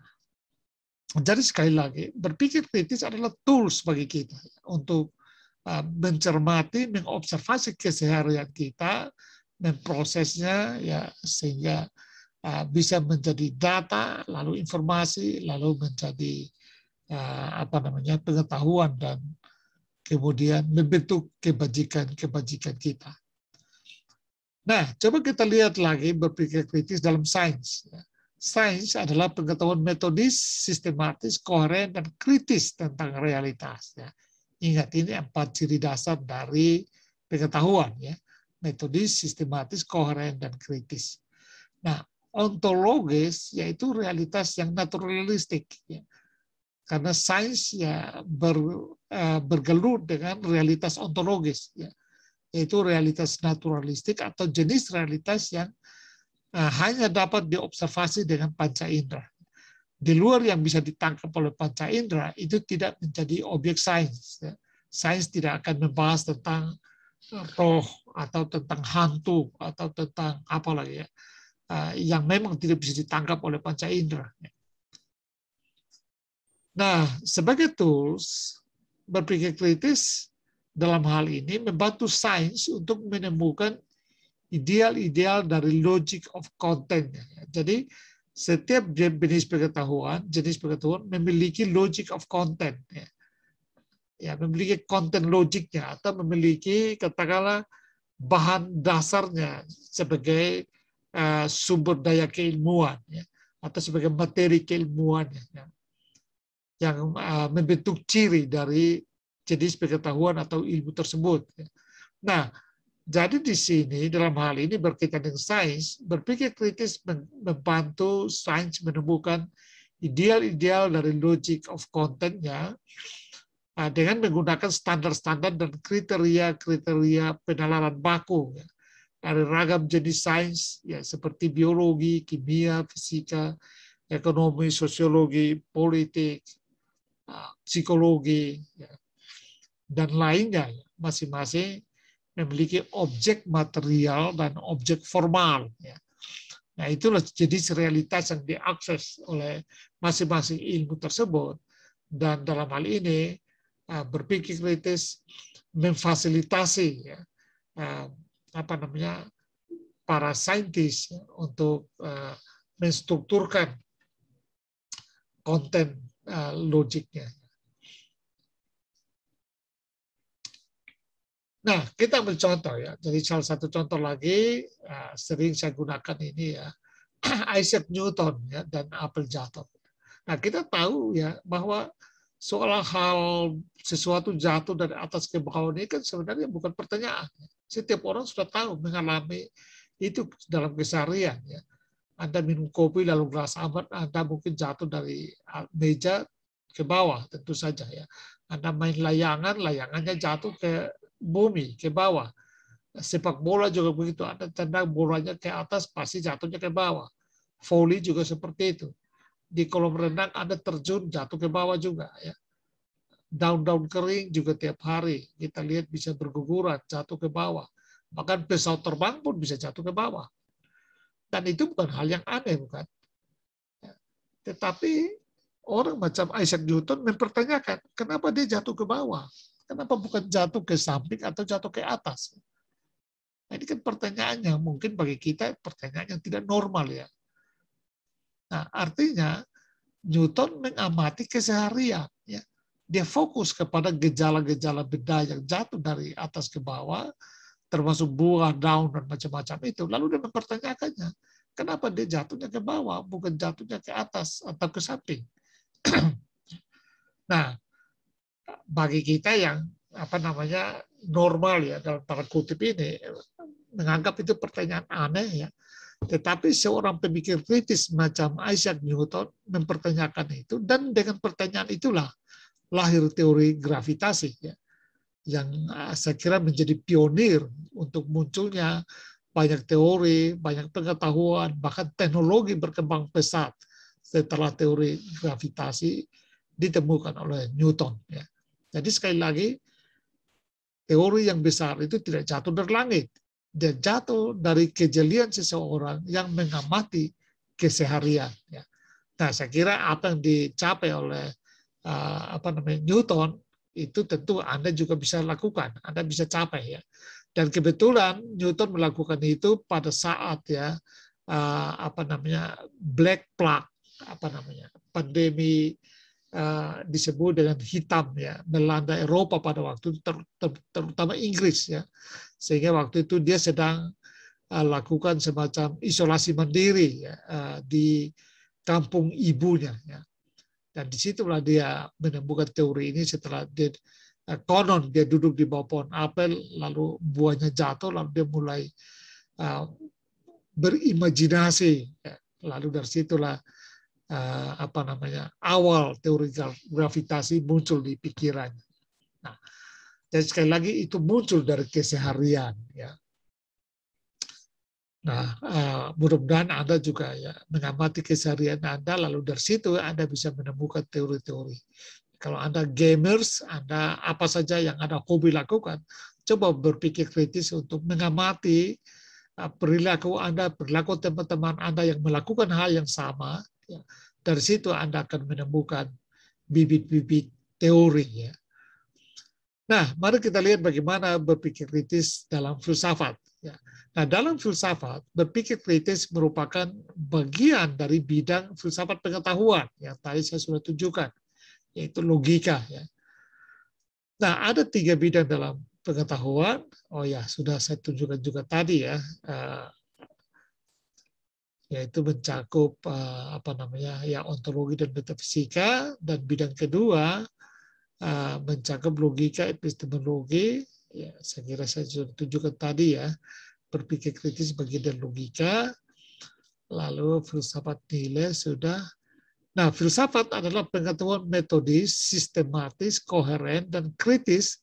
jadi sekali lagi berpikir kritis adalah tools bagi kita untuk mencermati, mengobservasi keseharian kita, memprosesnya sehingga bisa menjadi data, lalu informasi, lalu menjadi pengetahuan dan kemudian membentuk kebajikan kita. Nah, coba kita lihat lagi berpikir kritis dalam sains. Sains adalah pengetahuan metodis, sistematis, koheren, dan kritis tentang realitas. Ingat, ini 4 ciri dasar dari pengetahuan, metodis, sistematis, koheren, dan kritis. Nah, ontologis yaitu realitas yang naturalistik, karena sains bergelut dengan realitas ontologis, yaitu realitas naturalistik atau jenis realitas yang hanya dapat diobservasi dengan panca indera. Di luar yang bisa ditangkap oleh panca indera itu tidak menjadi objek sains. Sains tidak akan membahas tentang roh atau tentang hantu atau tentang apa lagi yang memang tidak bisa ditangkap oleh panca indera. Nah, sebagai tools berpikir kritis dalam hal ini membantu sains untuk menemukan ideal-ideal dari logic of content. Jadi setiap jenis pengetahuan memiliki logic of content, memiliki konten logiknya atau memiliki katakanlah bahan dasarnya sebagai sumber daya keilmuan, atau sebagai materi keilmuan yang membentuk ciri dari jenis pengetahuan atau ilmu tersebut. Nah, jadi di sini dalam hal ini berkaitan dengan sains, berpikir kritis membantu sains menemukan ideal-ideal dari logic of content-nya dengan menggunakan standar-standar dan kriteria-kriteria penalaran baku dari ragam jenis sains seperti biologi, kimia, fisika, ekonomi, sosiologi, politik, psikologi, dan lainnya, masing-masing memiliki objek material dan objek formal. Nah, itulah jenis realitas yang diakses oleh masing-masing ilmu tersebut. Dan dalam hal ini, berpikir kritis memfasilitasi para saintis untuk menstrukturkan konten logiknya. Nah, kita ambil contoh Jadi salah satu contoh lagi sering saya gunakan ini Isaac Newton dan apel jatuh. Nah, kita tahu bahwa soal hal sesuatu jatuh dari atas ke bawah ini kan sebenarnya bukan pertanyaan. Setiap orang sudah tahu mengalami itu dalam keseharian. Anda minum kopi lalu gelas amat, Anda mungkin jatuh dari meja ke bawah, tentu saja Anda main layangan, layangannya jatuh ke bumi, ke bawah. Sepak bola juga begitu, Anda tendang bolanya ke atas, pasti jatuhnya ke bawah. Volley juga seperti itu. Di kolam renang Anda terjun, jatuh ke bawah juga. Daun-daun kering juga tiap hari kita lihat bisa berguguran, jatuh ke bawah. Bahkan pesawat terbang pun bisa jatuh ke bawah. Dan itu bukan hal yang aneh, bukan? Tetapi orang macam Isaac Newton mempertanyakan, kenapa dia jatuh ke bawah? Kenapa bukan jatuh ke samping atau jatuh ke atas? Nah, ini kan pertanyaannya, mungkin bagi kita pertanyaan yang tidak normal ya. Nah, artinya Newton mengamati keseharian. Ya. Dia fokus kepada gejala-gejala benda yang jatuh dari atas ke bawah, termasuk buah, daun, dan macam-macam itu. Lalu dia mempertanyakannya, kenapa dia jatuhnya ke bawah, bukan jatuhnya ke atas atau ke samping. Nah, bagi kita yang normal ya dalam tanda kutip ini, menganggap itu pertanyaan aneh ya. Tetapi seorang pemikir kritis macam Isaac Newton mempertanyakan itu, dan dengan pertanyaan itulah lahir teori gravitasi ya, yang saya kira menjadi pionir untuk munculnya banyak teori, banyak pengetahuan, bahkan teknologi berkembang pesat setelah teori gravitasi ditemukan oleh Newton. Ya. Jadi sekali lagi, teori yang besar itu tidak jatuh dari langit. Dia jatuh dari kejelian seseorang yang mengamati keseharian. Ya. Nah, saya kira apa yang dicapai oleh Newton itu tentu Anda juga bisa lakukan, Anda bisa capai ya. Dan kebetulan Newton melakukan itu pada saat ya Black Plague, pandemi disebut dengan hitam ya, melanda Eropa pada waktu itu, terutama Inggris ya. Sehingga waktu itu dia sedang lakukan semacam isolasi mandiri ya, di kampung ibunya ya. Dan disitulah dia menemukan teori ini setelah dia konon dia duduk di bawah pohon apel, lalu buahnya jatuh, lalu dia mulai berimajinasi ya. Lalu dari situlah awal teori gravitasi muncul di pikirannya. Nah, jadi sekali lagi itu muncul dari keseharian ya. Nah, mudah-mudahan Anda juga ya mengamati keseharian Anda, lalu dari situ Anda bisa menemukan teori-teori. Kalau Anda gamers, Anda apa saja yang Anda hobi lakukan, coba berpikir kritis untuk mengamati perilaku Anda, perilaku teman-teman Anda yang melakukan hal yang sama. Ya. Dari situ Anda akan menemukan bibit-bibit teori. Ya. Nah, mari kita lihat bagaimana berpikir kritis dalam filsafat. Ya. Nah, dalam filsafat, berpikir kritis merupakan bagian dari bidang filsafat pengetahuan yang tadi saya sudah tunjukkan, yaitu logika. Ya. Nah, ada 3 bidang dalam pengetahuan. Oh ya, sudah saya tunjukkan juga tadi ya, yaitu mencakup ontologi dan metafisika, dan bidang kedua mencakup logika, epistemologi. Ya, saya kira saya sudah tunjukkan tadi ya, berpikir kritis bagian dari logika, lalu filsafat nilai sudah. Nah, filsafat adalah pengetahuan metodis, sistematis, koheren, dan kritis.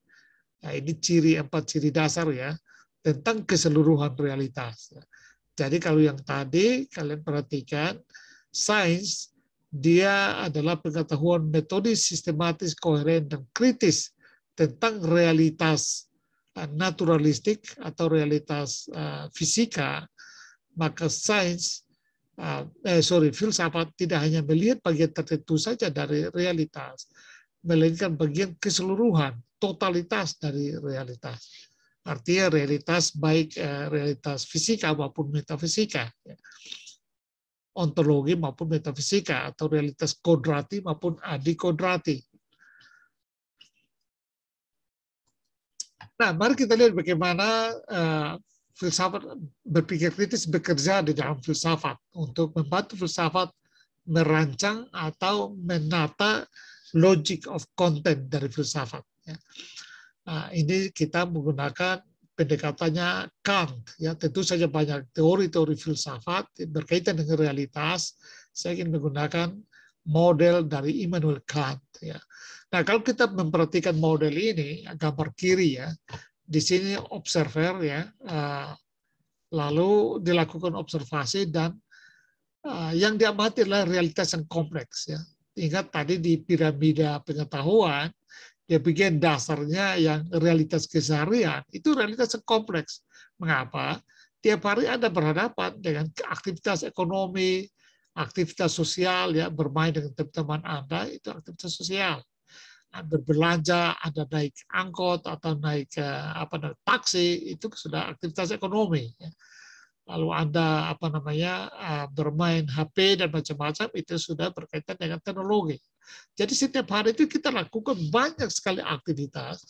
Nah, ini 4 ciri dasar ya, tentang keseluruhan realitas. Jadi kalau yang tadi kalian perhatikan, sains, dia adalah pengetahuan metodis, sistematis, koheren, dan kritis tentang realitas naturalistik atau realitas fisika. Maka sains, filsafat tidak hanya melihat bagian tertentu saja dari realitas, melainkan bagian keseluruhan, totalitas dari realitas. Artinya realitas baik realitas fisika maupun metafisika, ontologi maupun metafisika, atau realitas kodrati maupun adikodrati. Nah, mari kita lihat bagaimana filsafat berpikir kritis bekerja di dalam filsafat untuk membantu filsafat merancang atau menata logic of content dari filsafat. Nah, ini kita menggunakan pendekatannya Kant. Ya, tentu saja banyak teori-teori filsafat berkaitan dengan realitas. Saya ingin menggunakan model dari Immanuel Kant. Ya. Nah, kalau kita memperhatikan model ini, gambar kiri ya, di sini observer ya, lalu dilakukan observasi dan yang diamati adalah realitas yang kompleks ya. Ingat tadi di piramida pengetahuan, Dia bikin dasarnya yang realitas keseharian, itu realitas yang kompleks. Mengapa? Tiap hari Anda berhadapan dengan aktivitas ekonomi, aktivitas sosial, ya, bermain dengan teman-teman Anda, itu aktivitas sosial. Berbelanja, ada naik angkot atau naik taksi, itu sudah aktivitas ekonomi. Lalu Anda bermain HP dan macam-macam, itu sudah berkaitan dengan teknologi. Jadi setiap hari itu kita lakukan banyak sekali aktivitas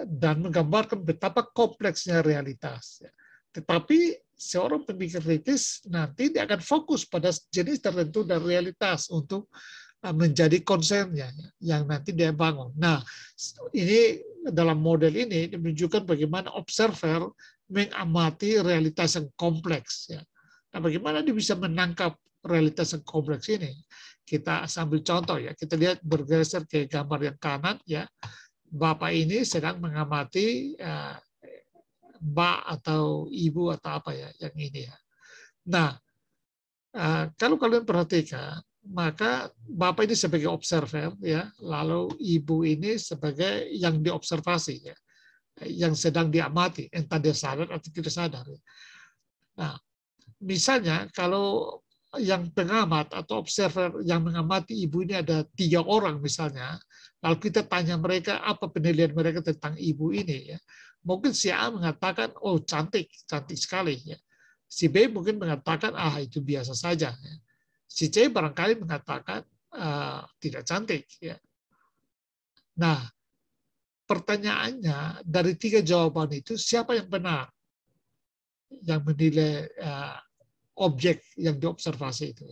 dan menggambarkan betapa kompleksnya realitas. Tetapi seorang pemikir kritis nanti dia akan fokus pada jenis tertentu dari realitas untuk menjadi concernnya yang nanti dia bangun. Nah, ini dalam model ini menunjukkan bagaimana observer mengamati realitas yang kompleks. Ya. Nah, bagaimana dia bisa menangkap realitas yang kompleks ini? Kita sambil contoh ya. Kita lihat bergeser ke gambar yang kanan ya. Bapak ini sedang mengamati mbak atau ibu atau apa ya yang ini ya. Nah, kalau kalian perhatikan, maka bapak ini sebagai observer ya, lalu ibu ini sebagai yang diobservasi ya, yang sedang diamati, entah dia sadar atau tidak sadar. Nah, misalnya kalau yang pengamat atau observer yang mengamati ibu ini ada 3 orang misalnya, lalu kita tanya mereka apa penilaian mereka tentang ibu ini ya, mungkin si A mengatakan oh cantik sekali ya, si B mungkin mengatakan itu biasa saja ya. Si C barangkali mengatakan tidak cantik ya. Nah, pertanyaannya dari 3 jawaban itu siapa yang benar yang menilai objek yang diobservasi itu?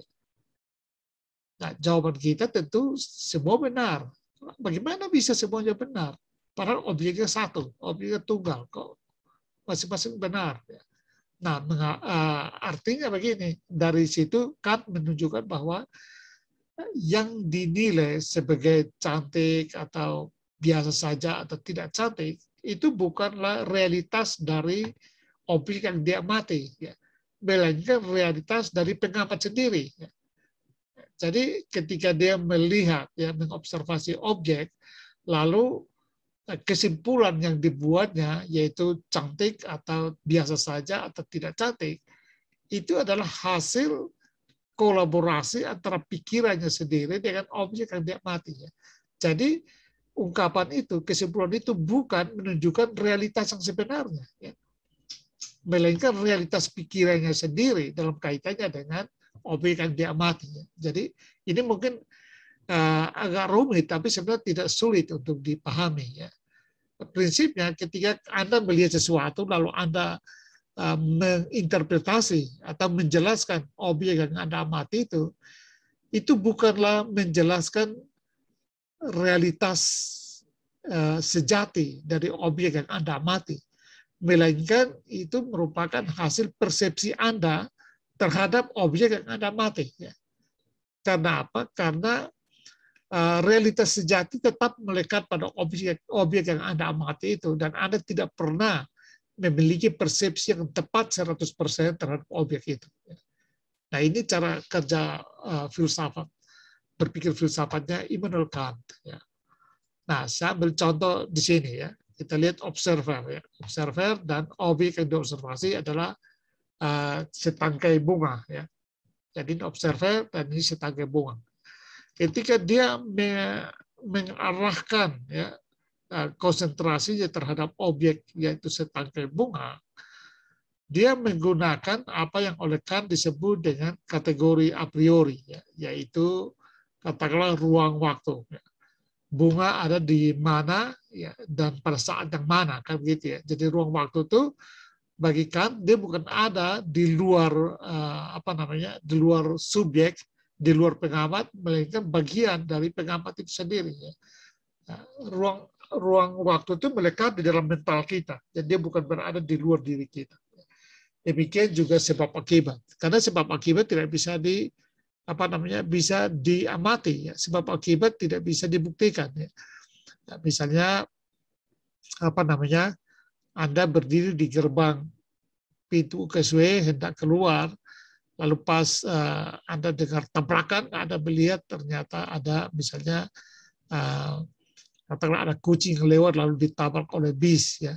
Nah, jawaban kita tentu semua benar. Bagaimana bisa semuanya benar? Padahal objeknya satu, objeknya tunggal, kok masing-masing benar. Nah, artinya begini, dari situ Kant menunjukkan bahwa yang dinilai sebagai cantik atau biasa saja atau tidak cantik, itu bukanlah realitas dari objek yang diamati, ya, melainkan realitas dari pengamat sendiri. Ya. Jadi ketika dia melihat, ya, mengobservasi objek, lalu kesimpulan yang dibuatnya, yaitu cantik atau biasa saja atau tidak cantik, itu adalah hasil kolaborasi antara pikirannya sendiri dengan objek yang diamati. Ya. Jadi ungkapan itu, kesimpulan itu bukan menunjukkan realitas yang sebenarnya, ya, melainkan realitas pikirannya sendiri dalam kaitannya dengan objek yang diamati. Jadi ini mungkin agak rumit, tapi sebenarnya tidak sulit untuk dipahami. Ya. Prinsipnya ketika Anda melihat sesuatu, lalu Anda menginterpretasi atau menjelaskan objek yang Anda amati itu bukanlah menjelaskan realitas sejati dari objek yang Anda amati, melainkan itu merupakan hasil persepsi Anda terhadap objek yang Anda amati. Ya. Karena apa? Karena realitas sejati tetap melekat pada objek yang Anda amati itu, dan Anda tidak pernah memiliki persepsi yang tepat 100% terhadap objek itu. Nah, ini cara kerja filsafat, berpikir filsafatnya Immanuel Kant. Ya. Nah, saya ambil contoh di sini ya. Kita lihat observer. Ya. Observer dan objek yang diobservasi adalah setangkai bunga. Ya. Jadi ini observer dan ini setangkai bunga. Ketika dia mengarahkan ya, konsentrasinya terhadap objek yaitu setangkai bunga, dia menggunakan apa yang oleh Kant disebut dengan kategori a priori, ya, yaitu katakanlah ruang waktu. Ya. Bunga ada di mana ya, dan pada saat yang mana, kan begitu ya. Jadi ruang waktu itu bagi Kant dia bukan ada di luar di luar subjek, di luar pengamat, melainkan bagian dari pengamat itu sendiri. Ya. Nah, ruang waktu itu melekat di dalam mental kita, jadi dia bukan berada di luar diri kita. Demikian juga sebab akibat, karena sebab akibat tidak bisa bisa diamati, ya. Sebab akibat tidak bisa dibuktikan. Ya. Nah, misalnya Anda berdiri di gerbang pintu UKSW hendak keluar, lalu pas Anda dengar tabrakan, Anda melihat ternyata ada misalnya Katakanlah ada kucing yang lewat lalu ditabrak oleh bis, ya.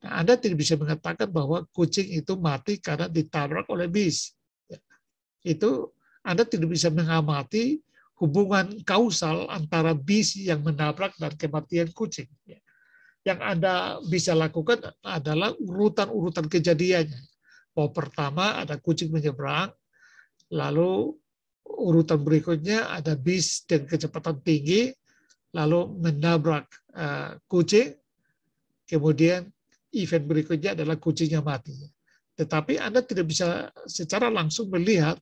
Nah, Anda tidak bisa mengatakan bahwa kucing itu mati karena ditabrak oleh bis. Ya. Itu Anda tidak bisa mengamati hubungan kausal antara bis yang menabrak dan kematian kucing. Ya. Yang Anda bisa lakukan adalah urutan-urutan kejadiannya. Bahwa pertama ada kucing menyeberang, lalu urutan berikutnya ada bis dengan kecepatan tinggi, lalu menabrak kucing, kemudian event berikutnya adalah kucingnya mati. Tetapi Anda tidak bisa secara langsung melihat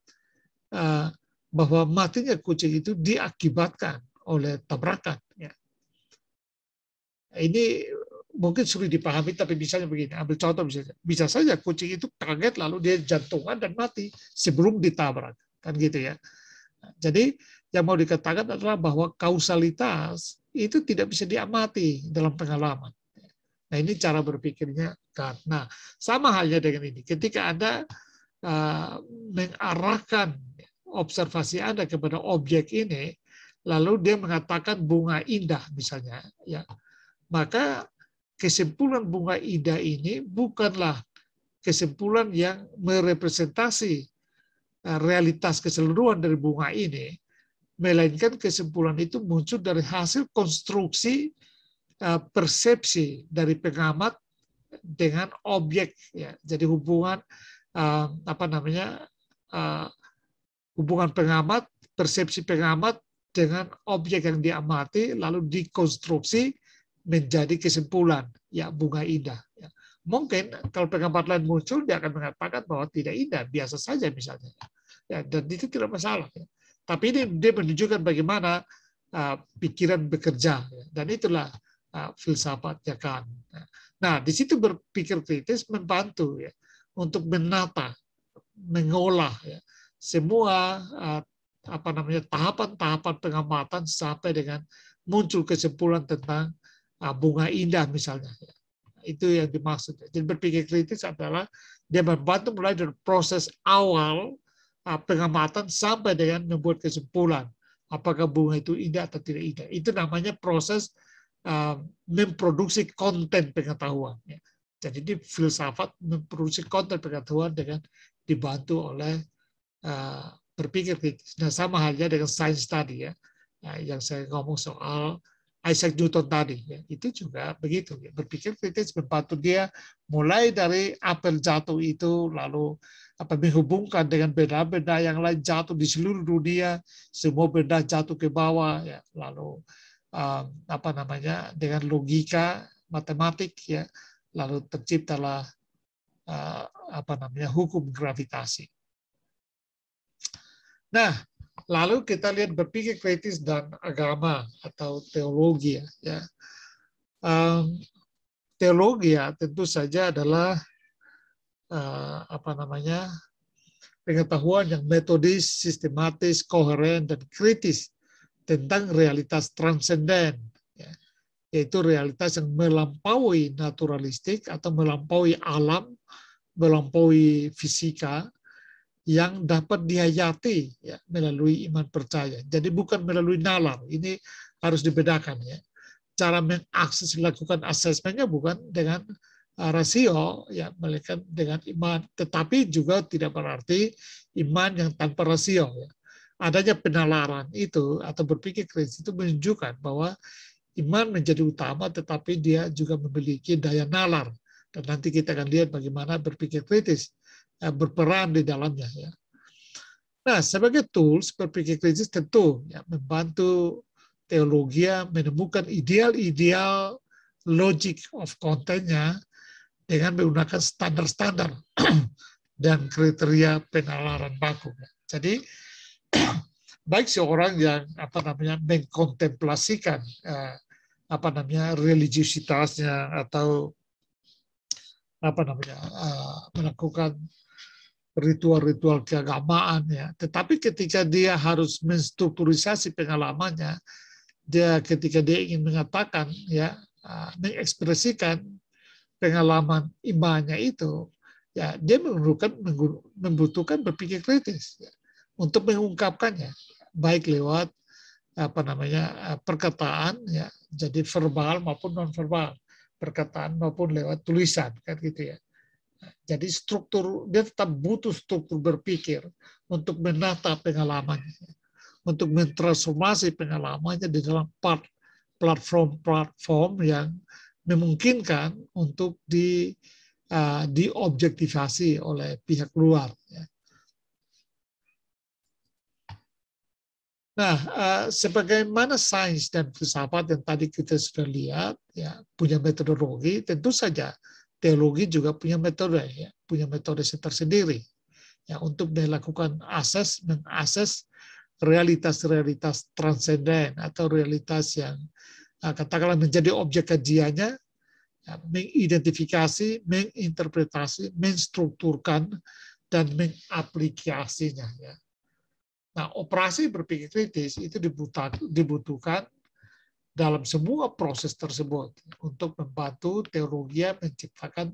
bahwa matinya kucing itu diakibatkan oleh tabrakan. Ya. Ini mungkin sulit dipahami, tapi misalnya begini, ambil contoh misalnya, bisa saja kucing itu kaget lalu dia jantungan dan mati sebelum ditabrak, kan gitu ya. Jadi yang mau dikatakan adalah bahwa kausalitas itu tidak bisa diamati dalam pengalaman. Nah ini cara berpikirnya kan. Nah sama halnya dengan ini, ketika Anda mengarahkan observasi Anda kepada objek ini, lalu dia mengatakan bunga indah misalnya, ya, maka kesimpulan bunga indah ini bukanlah kesimpulan yang merepresentasi realitas keseluruhan dari bunga ini, melainkan kesimpulan itu muncul dari hasil konstruksi persepsi dari pengamat dengan objek, ya. Jadi hubungan hubungan pengamat, persepsi pengamat dengan objek yang diamati lalu dikonstruksi menjadi kesimpulan, ya, bunga indah. Ya. Mungkin kalau pengamat lain muncul, dia akan mengatakan bahwa tidak indah, biasa saja misalnya. Ya, dan itu tidak masalah. Ya. Tapi ini dia menunjukkan bagaimana pikiran bekerja. Ya. Dan itulah filsafatnya kan. Nah, di situ berpikir kritis membantu, ya, untuk menata, mengolah, ya, semua tahapan-tahapan pengamatan sampai dengan muncul kesimpulan tentang bunga indah misalnya. Itu yang dimaksud. Jadi berpikir kritis adalah dia membantu mulai dari proses awal pengamatan sampai dengan membuat kesimpulan apakah bunga itu indah atau tidak indah. Itu namanya proses memproduksi konten pengetahuan. Jadi di filsafat memproduksi konten pengetahuan dengan dibantu oleh berpikir kritis. Nah sama halnya dengan sains tadi, ya, yang saya ngomong soal Isaac Newton tadi, ya, itu juga begitu. Ya. Berpikir kritis membantu dia mulai dari apel jatuh itu, lalu menghubungkan dengan benda-benda yang lain jatuh di seluruh dunia, semua benda jatuh ke bawah, ya, lalu dengan logika matematik, ya, lalu terciptalah hukum gravitasi. Nah, lalu kita lihat berpikir kritis dan agama atau teologi, ya. Teologi tentu saja adalah pengetahuan yang metodis, sistematis, koheren dan kritis tentang realitas transenden, ya, yaitu realitas yang melampaui naturalistik atau melampaui alam, melampaui fisika, yang dapat dihayati, ya, melalui iman percaya. Jadi bukan melalui nalar. Ini harus dibedakan, ya. Cara mengakses, lakukan asesmennya bukan dengan rasio, ya, melainkan dengan iman. Tetapi juga tidak berarti iman yang tanpa rasio. Ya. Adanya penalaran itu atau berpikir kritis itu menunjukkan bahwa iman menjadi utama, tetapi dia juga memiliki daya nalar. Dan nanti kita akan lihat bagaimana berpikir kritis berperan di dalamnya. Ya. Nah, sebagai tools berpikir kritis tentu, ya, membantu teologi menemukan ideal-ideal logic of content-nya dengan menggunakan standar-standar dan kriteria penalaran baku. Jadi baik seorang yang mengkontemplasikan religiusitasnya atau melakukan ritual-ritual keagamaan, ya. Tetapi ketika dia harus menstrukturisasi pengalamannya, ketika dia ingin mengatakan, ya, mengekspresikan pengalaman imannya itu, ya, dia membutuhkan berpikir kritis, ya, untuk mengungkapkannya, baik lewat perkataan, ya, jadi verbal maupun nonverbal, perkataan maupun lewat tulisan, kan gitu ya. Jadi struktur, dia tetap butuh struktur berpikir untuk menata pengalamannya, untuk mentransformasi pengalamannya di dalam platform-platform yang memungkinkan untuk diobjektivasi oleh pihak luar. Ya. Nah, sebagaimana sains dan filsafat yang tadi kita sudah lihat, ya, punya metodologi, tentu saja teologi juga punya metode, ya, punya metode tersendiri, ya, untuk melakukan mengakses realitas-realitas transenden atau realitas yang katakanlah menjadi objek kajiannya, ya, mengidentifikasi, menginterpretasi, menstrukturkan, dan mengaplikasinya. Ya. Nah, operasi berpikir kritis itu dibutuhkan dalam semua proses tersebut untuk membantu teologi menciptakan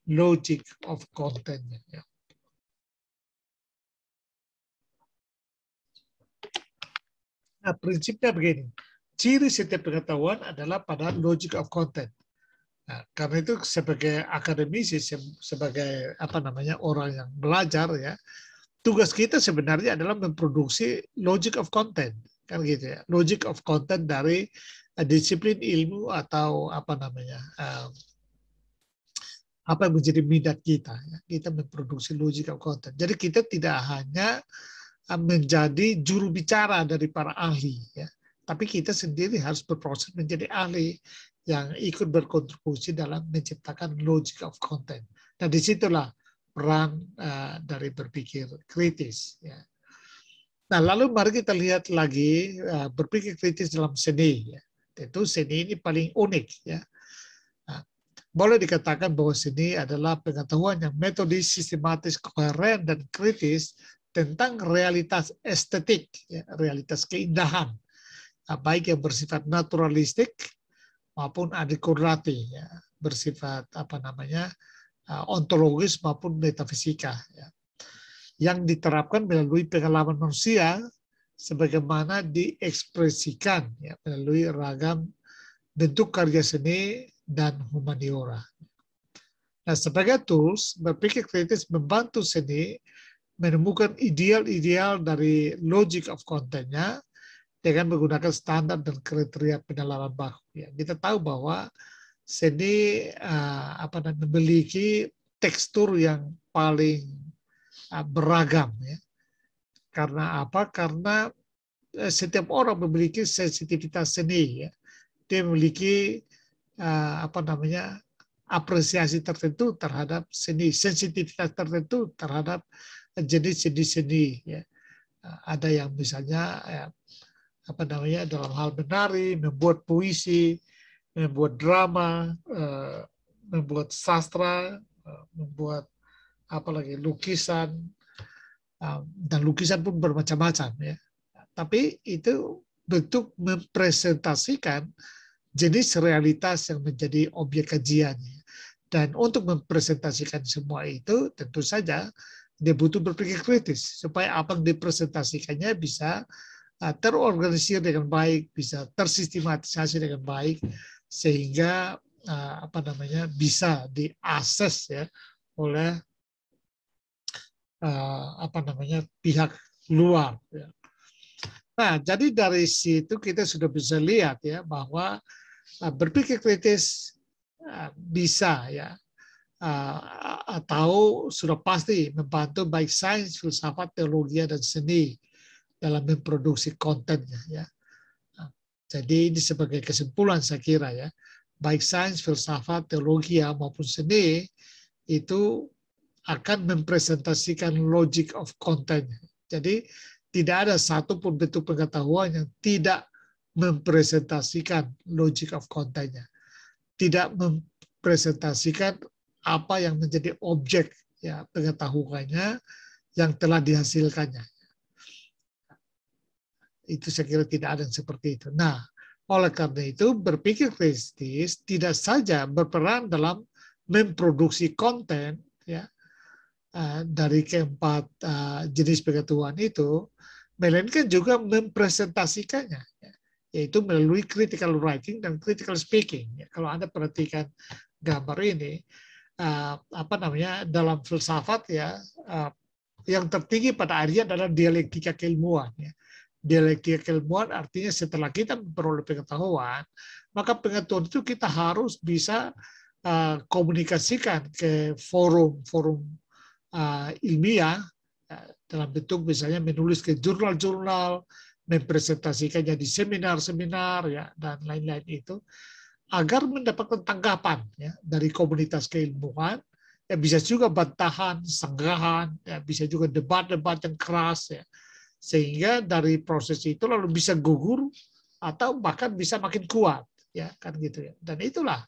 logic of content-nya. Ya. Nah, prinsipnya begini, ciri setiap pengetahuan adalah pada logic of content. Nah, karena itu sebagai akademisi, sebagai orang yang belajar, ya, tugas kita sebenarnya adalah memproduksi logic of content, kan gitu ya, logic of content dari disiplin ilmu atau apa yang menjadi minat kita. Ya. Kita memproduksi logic of content. Jadi kita tidak hanya menjadi juru bicara dari para ahli, ya, tapi kita sendiri harus berproses menjadi ahli yang ikut berkontribusi dalam menciptakan logic of content. Nah, disitulah peran dari berpikir kritis. Ya. Nah, lalu mari kita lihat lagi berpikir kritis dalam seni. Ya. Tentu seni ini paling unik. Ya. Nah, boleh dikatakan bahwa seni adalah pengetahuan yang metodis, sistematis, koheren, dan kritis tentang realitas estetik, ya, realitas keindahan, baik yang bersifat naturalistik maupun adikurati, ya, bersifat ontologis maupun metafisika, ya, yang diterapkan melalui pengalaman manusia sebagaimana diekspresikan, ya, melalui ragam bentuk karya seni dan humaniora. Nah, sebagai tools, berpikir kritis membantu seni menemukan ideal-ideal dari logic of content-nya dengan menggunakan standar dan kriteria pendalaman baku. Ya, kita tahu bahwa seni memiliki tekstur yang paling beragam, ya. Karena apa? Karena setiap orang memiliki sensitivitas seni, ya. Dia memiliki apresiasi tertentu terhadap seni, sensitivitas tertentu terhadap jenis-jenis seni. Ya. Ada yang misalnya dalam hal menari, membuat puisi, membuat drama, membuat sastra, membuat lukisan, dan lukisan pun bermacam-macam, ya. Tapi itu bentuk mempresentasikan jenis realitas yang menjadi objek kajian. Dan untuk mempresentasikan semua itu tentu saja dia butuh berpikir kritis supaya apa yang dipresentasikannya bisa terorganisir dengan baik, bisa tersistematisasi dengan baik, sehingga bisa diakses, ya, oleh pihak luar. Ya. Nah, jadi dari situ kita sudah bisa lihat, ya, bahwa berpikir kritis bisa, ya, atau sudah pasti membantu baik sains, filsafat, teologi, dan seni dalam memproduksi kontennya, ya. Jadi ini sebagai kesimpulan saya kira, ya, baik sains, filsafat, teologi maupun seni itu akan mempresentasikan logic of content. Jadi tidak ada satupun bentuk pengetahuan yang tidak mempresentasikan logic of content-nya. Tidak mempresentasikan apa yang menjadi objek, ya, pengetahuannya yang telah dihasilkannya. Itu saya kira tidak ada yang seperti itu. Nah, oleh karena itu berpikir kritis tidak saja berperan dalam memproduksi konten, ya, dari keempat jenis pengetahuan itu, melainkan juga mempresentasikannya. yaitu melalui critical writing dan critical speaking. Kalau Anda perhatikan gambar ini, dalam filsafat ya, yang tertinggi pada akhirnya adalah dialektika keilmuan. Ya. Dialektika keilmuan artinya setelah kita memperoleh pengetahuan, maka pengetahuan itu kita harus bisa komunikasikan ke forum-forum ilmiah dalam bentuk misalnya menulis ke jurnal-jurnal, mempresentasikannya di seminar-seminar ya dan lain-lain itu agar mendapatkan tanggapan ya dari komunitas keilmuan. Ya, bisa juga bantahan, sanggahan, ya, bisa juga debat-debat yang keras ya. Sehingga dari proses itu lalu bisa gugur atau bahkan bisa makin kuat ya kan gitu ya. Dan itulah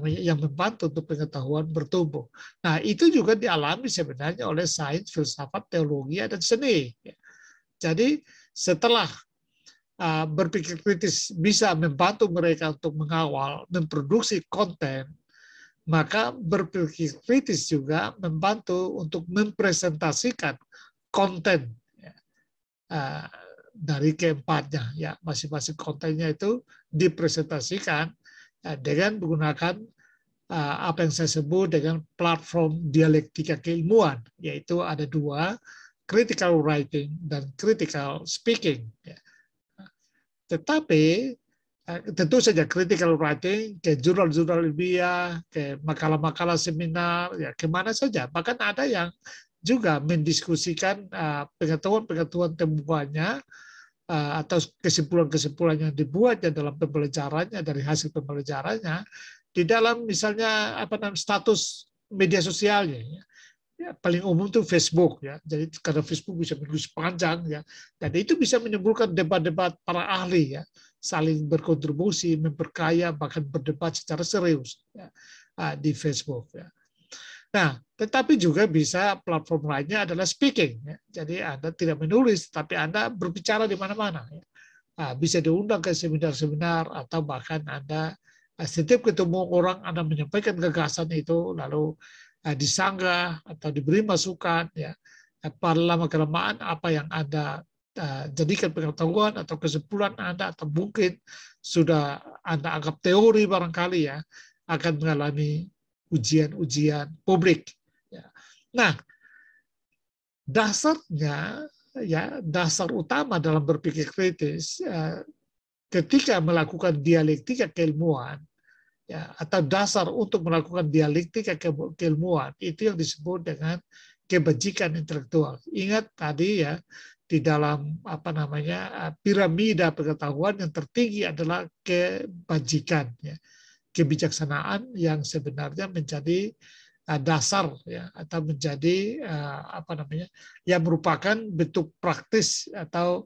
yang membantu untuk pengetahuan bertumbuh. Nah, itu juga dialami sebenarnya oleh sains, filsafat, teologi dan seni ya. Jadi setelah berpikir kritis bisa membantu mereka untuk mengawal, memproduksi konten, maka berpikir kritis juga membantu untuk mempresentasikan konten dari keempatnya. Ya, masing-masing kontennya itu dipresentasikan dengan menggunakan apa yang saya sebut dengan platform dialektika keilmuan, yaitu ada dua, critical writing dan critical speaking. Ya. Tetapi tentu saja critical writing ke jurnal-jurnal ilmiah, ke makalah-makalah seminar, ya kemana saja. Bahkan ada yang juga mendiskusikan pengetahuan-pengetahuan temuannya atau kesimpulan-kesimpulan yang dibuatnya dalam pembelajarannya dari hasil pembelajarannya di dalam misalnya status media sosialnya. Ya, paling umum itu Facebook ya. Jadi karena Facebook bisa menulis panjang ya, dan itu bisa menimbulkan debat-debat para ahli ya, saling berkontribusi, memperkaya, bahkan berdebat secara serius ya, di Facebook ya. Nah, tetapi juga bisa platform lainnya adalah speaking ya. Jadi Anda tidak menulis, tapi Anda berbicara di mana-mana ya. Bisa diundang ke seminar-seminar atau bahkan Anda setiap ketemu orang Anda menyampaikan gagasan itu lalu disanggah atau diberi masukan ya, pada lama-kelamaan apa yang Anda jadikan pengetahuan atau kesimpulan Anda atau mungkin sudah Anda anggap teori barangkali ya akan mengalami ujian-ujian publik ya. Nah, dasarnya ya, dasar utama dalam berpikir kritis ketika melakukan dialektika keilmuan ya, atau dasar untuk melakukan dialektika keilmuan itu yang disebut dengan kebajikan intelektual. Ingat tadi ya, di dalam piramida pengetahuan yang tertinggi adalah kebajikan ya, kebijaksanaan yang sebenarnya menjadi dasar ya, atau menjadi yang merupakan bentuk praktis atau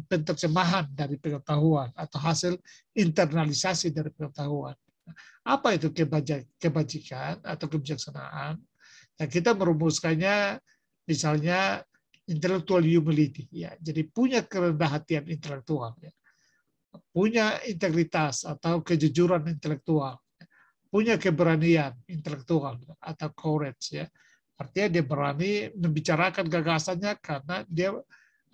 penerjemahan dari pengetahuan atau hasil internalisasi dari pengetahuan. Apa itu kebajikan atau kebijaksanaan? Nah, kita merumuskannya misalnya intellectual humility ya. Jadi punya kerendahan hatian intelektual ya. Punya integritas atau kejujuran intelektual. Punya keberanian intelektual atau courage ya. Artinya dia berani membicarakan gagasannya karena dia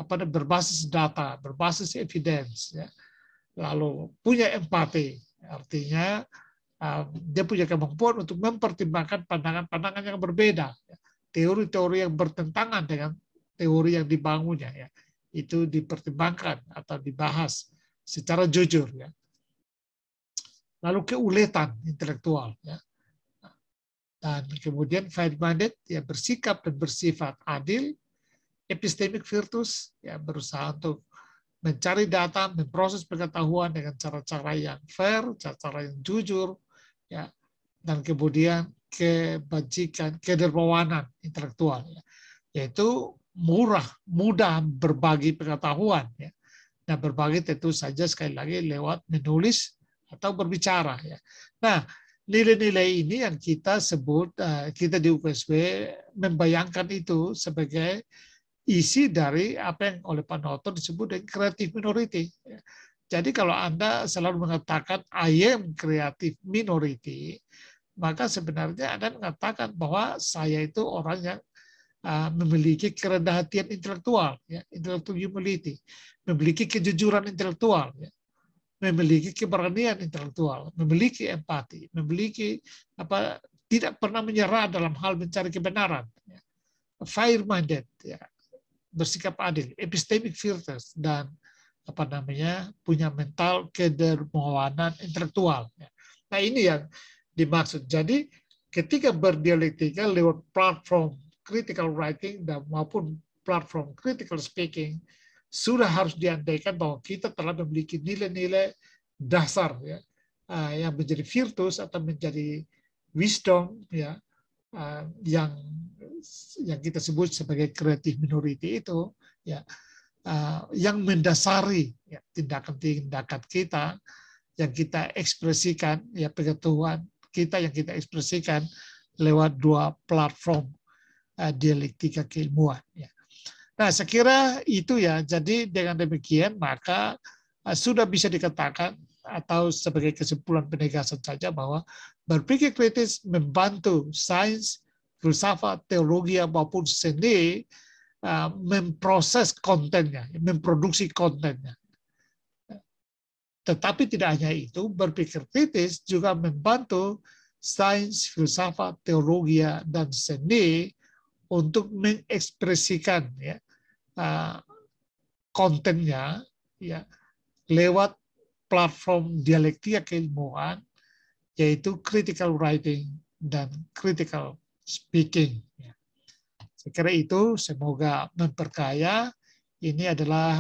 berbasis data, berbasis evidence, ya. Lalu punya empati, artinya dia punya kemampuan untuk mempertimbangkan pandangan-pandangan yang berbeda, ya. Teori-teori yang bertentangan dengan teori yang dibangunnya, ya. Itu dipertimbangkan atau dibahas secara jujur, ya. Lalu keuletan intelektual, ya. Dan kemudian fair-minded, ya, bersikap dan bersifat adil. Epistemic virtus, ya, berusaha untuk mencari data, memproses pengetahuan dengan cara-cara yang fair, cara-cara yang jujur, ya, dan kemudian kebajikan, kedermawanan intelektual, ya, yaitu mudah berbagi pengetahuan, ya. Nah, berbagi tentu saja sekali lagi lewat menulis atau berbicara, ya. Nah, nilai-nilai ini yang kita sebut, kita di UKSW membayangkan itu sebagai isi dari apa yang oleh Pak Norton disebut dengan creative minority. Jadi kalau Anda selalu mengatakan I am creative minority, maka sebenarnya Anda mengatakan bahwa saya itu orang yang memiliki kerendahan hatian intelektual, ya, intellectual humility, memiliki kejujuran intelektual, ya, memiliki keberanian intelektual, memiliki empati, memiliki tidak pernah menyerah dalam hal mencari kebenaran, ya, fair-minded, ya, bersikap adil, epistemic virtues, dan punya mental kedermawanan intelektual. Nah, ini yang dimaksud. Jadi ketika berdialektika lewat platform critical writing dan maupun platform critical speaking, sudah harus diandaikan bahwa kita telah memiliki nilai-nilai dasar, ya, yang menjadi virtus atau menjadi wisdom, ya, yang kita sebut sebagai creative minority itu, ya, yang mendasari, ya, tindakan-tindakan kita yang kita ekspresikan, ya, pengetahuan kita yang kita ekspresikan lewat dua platform dialektika keilmuan. Ya. Nah, saya kira itu, ya. Jadi dengan demikian maka sudah bisa dikatakan atau sebagai kesimpulan penegasan saja bahwa berpikir kritis membantu sains, filsafat, teologi maupun seni memproses kontennya, memproduksi kontennya. Tetapi tidak hanya itu, berpikir kritis juga membantu sains, filsafat, teologi, dan seni untuk mengekspresikan, ya, kontennya, ya, lewat platform dialektika keilmuan, yaitu critical writing dan critical speaking. Ya. Saya kira itu semoga memperkaya. Ini adalah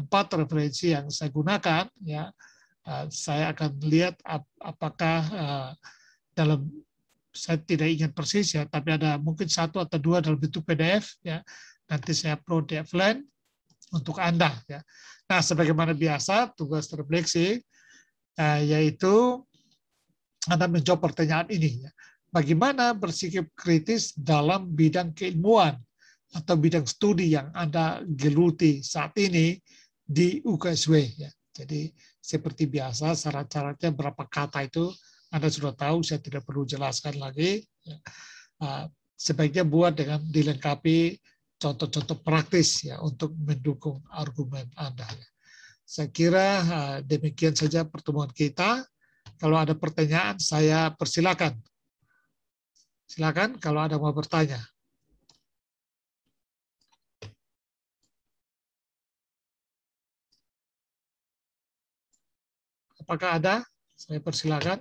4 referensi yang saya gunakan. Ya, saya akan lihat apakah dalam, saya tidak ingat persis, ya, tapi ada mungkin 1 atau 2 dalam bentuk PDF. Ya, nanti saya upload di Offline untuk Anda. Ya. Nah, sebagaimana biasa tugas refleksi yaitu Anda menjawab pertanyaan ini. Ya. Bagaimana bersikap kritis dalam bidang keilmuan atau bidang studi yang Anda geluti saat ini di UKSW. Ya. Jadi seperti biasa syarat-syaratnya berapa kata itu Anda sudah tahu, saya tidak perlu jelaskan lagi. Ya. Sebaiknya buat dengan dilengkapi contoh-contoh praktis, ya, untuk mendukung argumen Anda. Ya. Saya kira demikian saja pertemuan kita. Kalau ada pertanyaan saya persilakan. Silakan kalau ada mau bertanya. Apakah ada? Saya persilakan.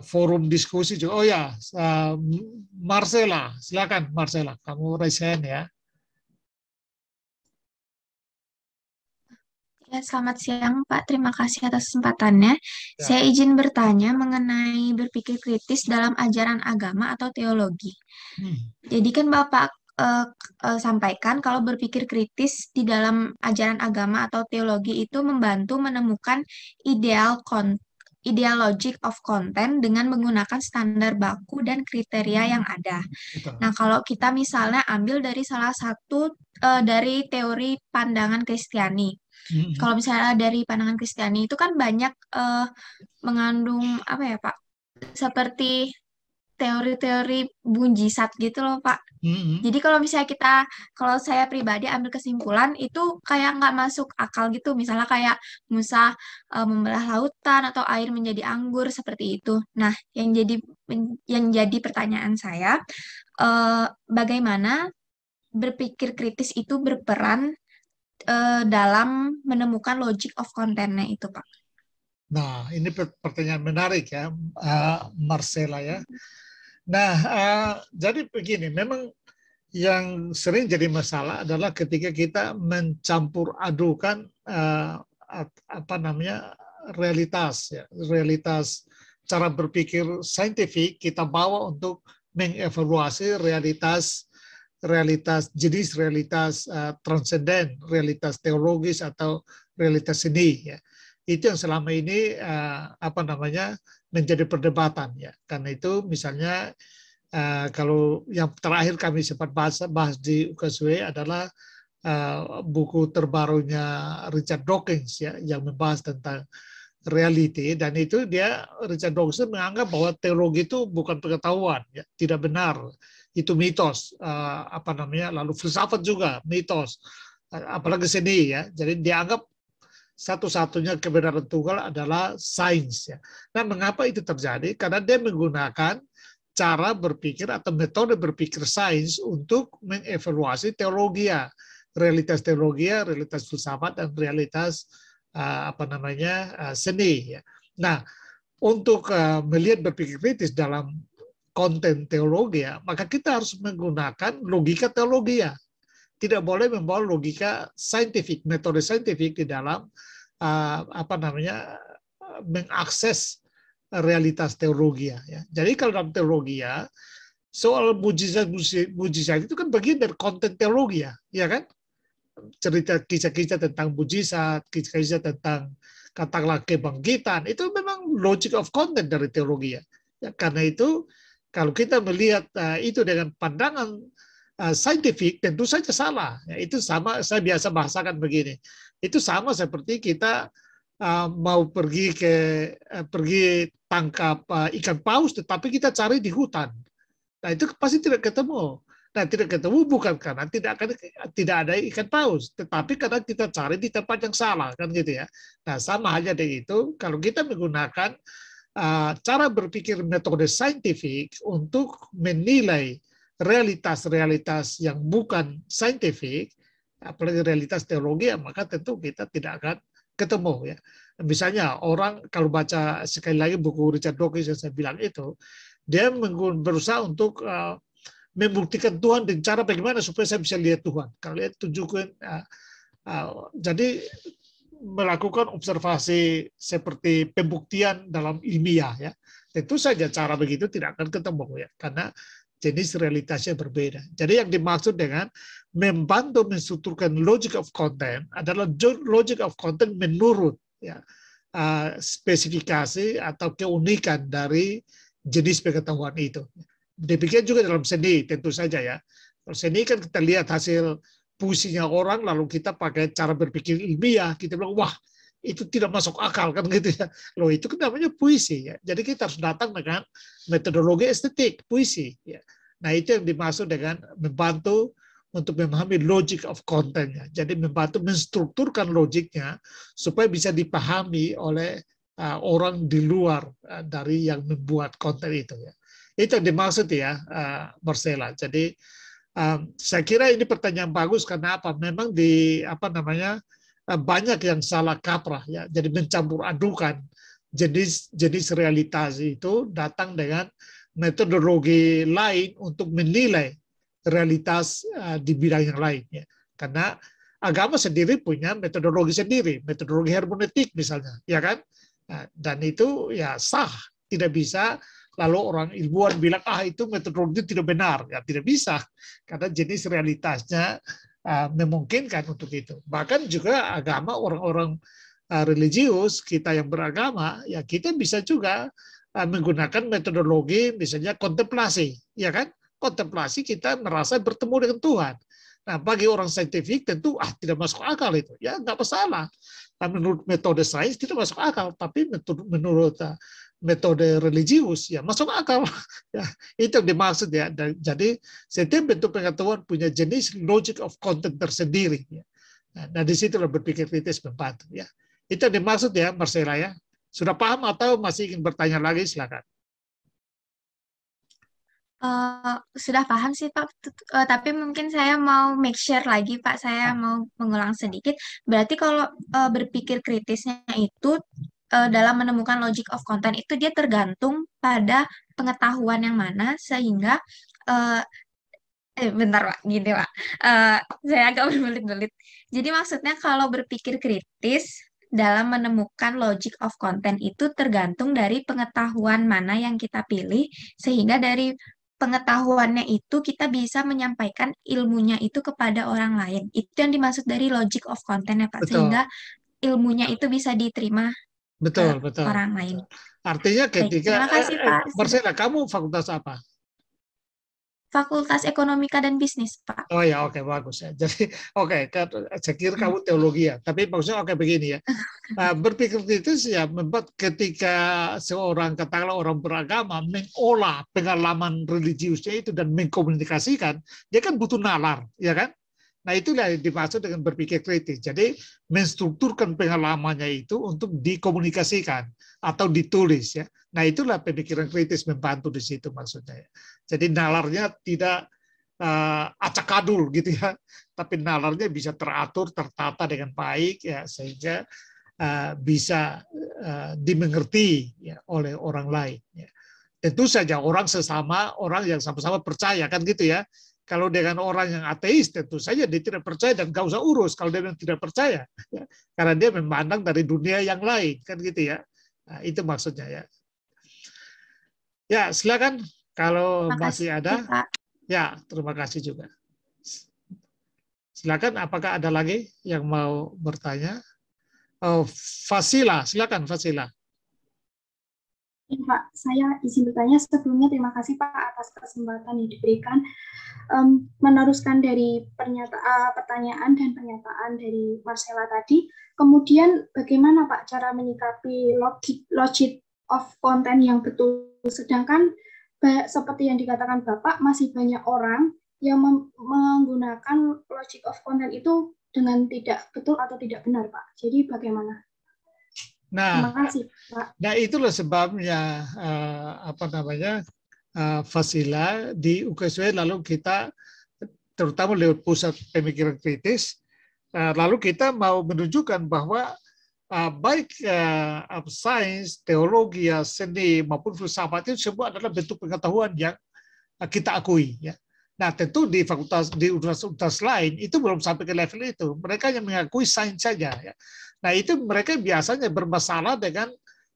Forum diskusi juga. Oh ya, Marcela, silakan Marcela, kamu raise hand, ya. Ya, selamat siang Pak, terima kasih atas kesempatannya. Ya. Saya izin bertanya mengenai berpikir kritis dalam ajaran agama atau teologi. Jadi kan Bapak sampaikan kalau berpikir kritis di dalam ajaran agama atau teologi itu membantu menemukan logic of content dengan menggunakan standar baku dan kriteria yang ada. Nah, kalau kita misalnya ambil dari salah satu dari teori pandangan Kristiani. Kalau misalnya dari pandangan Kristiani itu kan banyak mengandung apa ya Pak? Seperti teori-teori mujizat gitu loh Pak. Jadi kalau misalnya kalau saya pribadi ambil kesimpulan itu kayak nggak masuk akal gitu. Misalnya kayak Musa membelah lautan atau air menjadi anggur seperti itu. Nah, yang jadi pertanyaan saya, bagaimana berpikir kritis itu berperan dalam menemukan logic of content-nya itu, Pak? Nah, ini pertanyaan menarik, ya, Marcela, ya. Nah, jadi begini, memang yang sering jadi masalah adalah ketika kita mencampur adukan realitas, ya, realitas cara berpikir saintifik kita bawa untuk mengevaluasi realitas jenis realitas transenden, realitas teologis atau realitas seni, ya. Itu yang selama ini menjadi perdebatan, ya. Karena itu misalnya kalau yang terakhir kami sempat bahas di UKSW adalah buku terbarunya Richard Dawkins, ya, yang membahas tentang reality, dan itu Richard Dawkins menganggap bahwa teologi itu bukan pengetahuan, ya, tidak benar, itu mitos, lalu filsafat juga mitos, apalagi seni, ya. Jadi dianggap satu-satunya kebenaran tunggal adalah sains, ya. Nah, mengapa itu terjadi? Karena dia menggunakan cara berpikir atau metode berpikir sains untuk mengevaluasi teologi, realitas filsafat dan realitas seni, ya. Nah, untuk melihat berpikir kritis dalam konten teologi, ya, maka kita harus menggunakan logika teologi, ya. Tidak boleh membawa logika saintifik, metode saintifik di dalam mengakses realitas teologi, ya. Jadi kalau dalam teologi, ya, soal mujizat itu kan bagian dari konten teologi, ya kan? Cerita kisah-kisah tentang mujizat, kisah-kisah tentang katakanlah kebangkitan, itu memang logic of content dari teologi, ya. Karena itu kalau kita melihat itu dengan pandangan saintifik, tentu saja salah. Ya, itu sama, saya biasa bahasakan begini. Itu sama seperti kita mau pergi tangkap ikan paus, tetapi kita cari di hutan. Nah, itu pasti tidak ketemu. Nah, tidak ketemu bukan karena tidak ada ikan paus, tetapi karena kita cari di tempat yang salah, kan gitu, ya. Nah, sama halnya dengan itu, kalau kita menggunakan cara berpikir metode saintifik untuk menilai realitas-realitas yang bukan saintifik, apalagi realitas teologi, maka tentu kita tidak akan ketemu, ya. Misalnya orang kalau baca sekali lagi buku Richard Dawkins yang saya bilang itu, dia berusaha untuk membuktikan Tuhan dengan cara bagaimana supaya saya bisa lihat Tuhan. Kalau lihat tunjukkan, jadi melakukan observasi seperti pembuktian dalam ilmiah, ya. Tentu saja cara begitu tidak akan ketemu, ya, karena jenis realitasnya berbeda. Jadi yang dimaksud dengan membantu menstrukturkan logic of content adalah logic of content menurut, ya, spesifikasi atau keunikan dari jenis pengetahuan itu. Demikian juga dalam seni, tentu saja, ya. Kalau seni kan kita lihat hasil puisinya orang, lalu kita pakai cara berpikir ilmiah, kita bilang, wah, itu tidak masuk akal, kan gitu, ya. Loh, itu kan namanya puisi, ya. Jadi kita harus datang dengan metodologi estetik, puisi, ya. Nah, itu yang dimaksud dengan membantu untuk memahami logic of content-nya. Jadi membantu menstrukturkan logiknya supaya bisa dipahami oleh orang di luar dari yang membuat konten itu, ya. Itu yang dimaksud, ya, Marcella. Jadi saya kira ini pertanyaan bagus karena apa? Memang banyak yang salah kaprah, ya. Jadi mencampur adukan jenis realitas itu datang dengan metodologi lain untuk menilai realitas di bidang yang lain, ya. Karena agama sendiri punya metodologi sendiri, metodologi hermeneutik misalnya, ya kan? Dan itu, ya, sah, tidak bisa lalu orang ilmuwan bilang itu metodologi tidak benar, ya, tidak bisa karena jenis realitasnya memungkinkan untuk itu. Bahkan juga agama, orang-orang religius kita yang beragama, ya, kita bisa juga menggunakan metodologi misalnya kontemplasi, ya kan? Kontemplasi kita merasa bertemu dengan Tuhan. Nah, bagi orang saintifik tentu tidak masuk akal itu, ya, nggak masalah. Nah, menurut metode sains tidak masuk akal, tapi menurut metode religius, ya, masuk akal. Ya, itu yang dimaksud, ya. Jadi setiap bentuk pengetahuan punya jenis logic of content tersendiri, ya. Nah, di situ berpikir kritis membantu, ya. Itu yang dimaksud, ya, Marcella, ya. Sudah paham atau masih ingin bertanya lagi? Silakan. Sudah paham sih, Pak. Tapi mungkin saya mau make sure lagi, Pak. Saya mau mengulang sedikit. Berarti kalau berpikir kritisnya itu dalam menemukan logic of content itu dia tergantung pada pengetahuan yang mana, sehingga bentar, Pak, gini, Pak. Saya agak berbelit-belit. Jadi maksudnya kalau berpikir kritis dalam menemukan logic of content itu tergantung dari pengetahuan mana yang kita pilih, sehingga dari pengetahuannya itu kita bisa menyampaikan ilmunya itu kepada orang lain. Itu yang dimaksud dari logic of content, ya, Pak. Betul. Sehingga ilmunya itu bisa diterima Betul. orang lain. Artinya ketika, terima kasih, Pak. Marcella, kamu fakultas apa? Fakultas Ekonomika dan Bisnis, Pak. Oh ya, oke, bagus, ya. Jadi, oke, saya kira kamu teologi, ya. Tapi maksudnya begini, ya. Berpikir kritis ya membuat ketika seorang katakanlah orang beragama mengolah pengalaman religiusnya itu dan mengkomunikasikan, dia kan butuh nalar, ya kan? Nah itulah yang dimaksud dengan berpikir kritis. Jadi menstrukturkan pengalamannya itu untuk dikomunikasikan atau ditulis ya. Nah itulah pemikiran kritis membantu di situ maksudnya. Jadi nalarnya tidak acak-adul gitu ya, tapi nalarnya bisa teratur, tertata dengan baik ya sehingga bisa dimengerti ya, oleh orang lain. Ya. Tentu saja orang sesama, orang yang sama-sama percaya kan gitu ya. Kalau dengan orang yang ateis tentu saja dia tidak percaya dan gak usah urus kalau dia memang tidak percaya. Ya. Karena dia memandang dari dunia yang lain kan gitu ya. Nah, itu maksudnya ya. Ya silakan kalau masih ada. Pak. Ya terima kasih juga. Silakan apakah ada lagi yang mau bertanya? Fasila, silakan Fasila. Ya, Pak, saya izin bertanya sebelumnya. Terima kasih Pak atas kesempatan yang diberikan. Meneruskan dari pertanyaan dan pernyataan dari Marcella tadi, kemudian bagaimana Pak cara menyikapi logic of content yang betul, sedangkan seperti yang dikatakan Bapak masih banyak orang yang menggunakan logic of content itu dengan tidak betul atau tidak benar, Pak. Jadi bagaimana? Terima kasih, Pak. Nah itulah sebabnya Fasila di UKSW lalu kita terutama lewat pusat pemikiran kritis lalu kita mau menunjukkan bahwa baik sains, teologi, seni maupun filsafat itu semua adalah bentuk pengetahuan yang kita akui ya. Nah, tentu di universitas lain itu belum sampai ke level itu. Mereka yang mengakui sains saja. Ya. Nah, itu mereka biasanya bermasalah dengan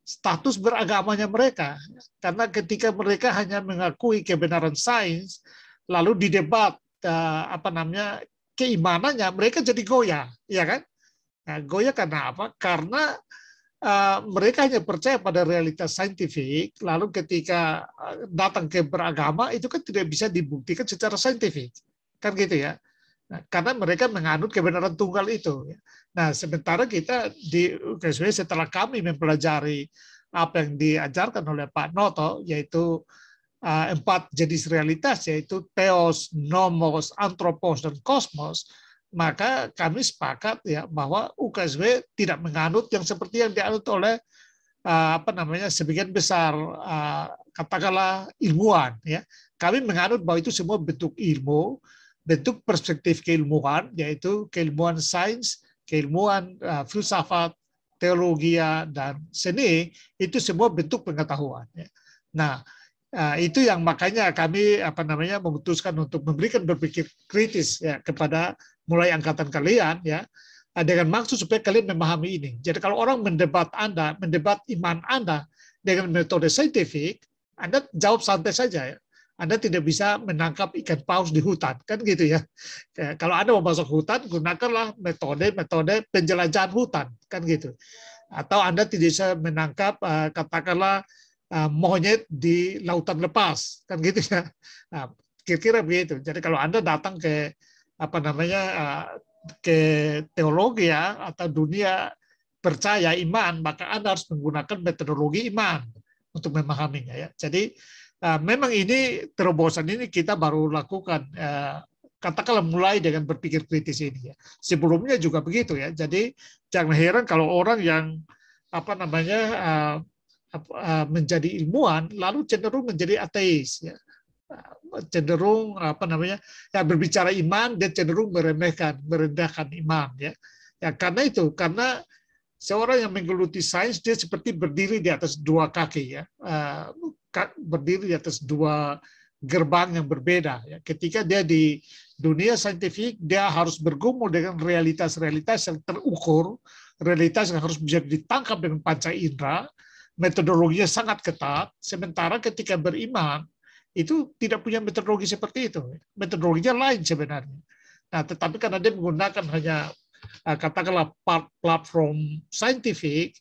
status beragamanya mereka. Karena ketika mereka hanya mengakui kebenaran sains, lalu didebat keimanannya, mereka jadi goyah, ya kan? Nah, goyah karena apa? Karena mereka hanya percaya pada realitas saintifik, lalu ketika datang ke beragama itu kan tidak bisa dibuktikan secara saintifik, kan gitu ya. Nah, karena mereka menganut kebenaran tunggal itu. Nah, sementara kita di UKSW setelah kami mempelajari apa yang diajarkan oleh Pak Noto, yaitu 4 jenis realitas, yaitu theos, nomos, anthropos, dan kosmos, maka kami sepakat ya bahwa UKSW tidak menganut yang seperti yang dianut oleh sebagian besar katakanlah ilmuwan ya. Kami menganut bahwa itu semua bentuk ilmu, bentuk perspektif keilmuan, yaitu keilmuan sains, keilmuan filsafat, teologi dan seni, itu semua bentuk pengetahuan ya. Nah, itu yang makanya kami memutuskan untuk memberikan berpikir kritis ya kepada mulai angkatan kalian ya, dengan maksud supaya kalian memahami ini. Jadi kalau orang mendebat Anda, mendebat iman Anda dengan metode saintifik, Anda jawab santai saja ya. Anda tidak bisa menangkap ikan paus di hutan, kan gitu ya. Kalau Anda mau masuk hutan, gunakanlah metode penjelajahan hutan, kan gitu. Atau Anda tidak bisa menangkap katakanlah monyet di lautan lepas, kan gitu ya. Nah, kira-kira begitu. Jadi kalau Anda datang ke ke teologi ya, atau dunia percaya iman, maka Anda harus menggunakan metodologi iman untuk memahaminya ya. Jadi memang ini terobosan ini kita baru lakukan katakanlah mulai dengan berpikir kritis ini ya. Sebelumnya juga begitu ya. Jadi jangan heran kalau orang yang menjadi ilmuwan lalu cenderung menjadi ateis ya. Cenderung berbicara iman, dia cenderung merendahkan iman ya. Ya karena seorang yang menggeluti sains dia seperti berdiri di atas 2 kaki ya, berdiri di atas 2 gerbang yang berbeda ya. Ketika dia di dunia saintifik, dia harus bergumul dengan realitas-realitas yang terukur, realitas yang harus bisa ditangkap dengan panca indera, metodologinya sangat ketat. Sementara ketika beriman itu tidak punya metodologi seperti itu. Metodologinya lain sebenarnya. Nah, tetapi karena dia menggunakan hanya katakanlah platform saintifik,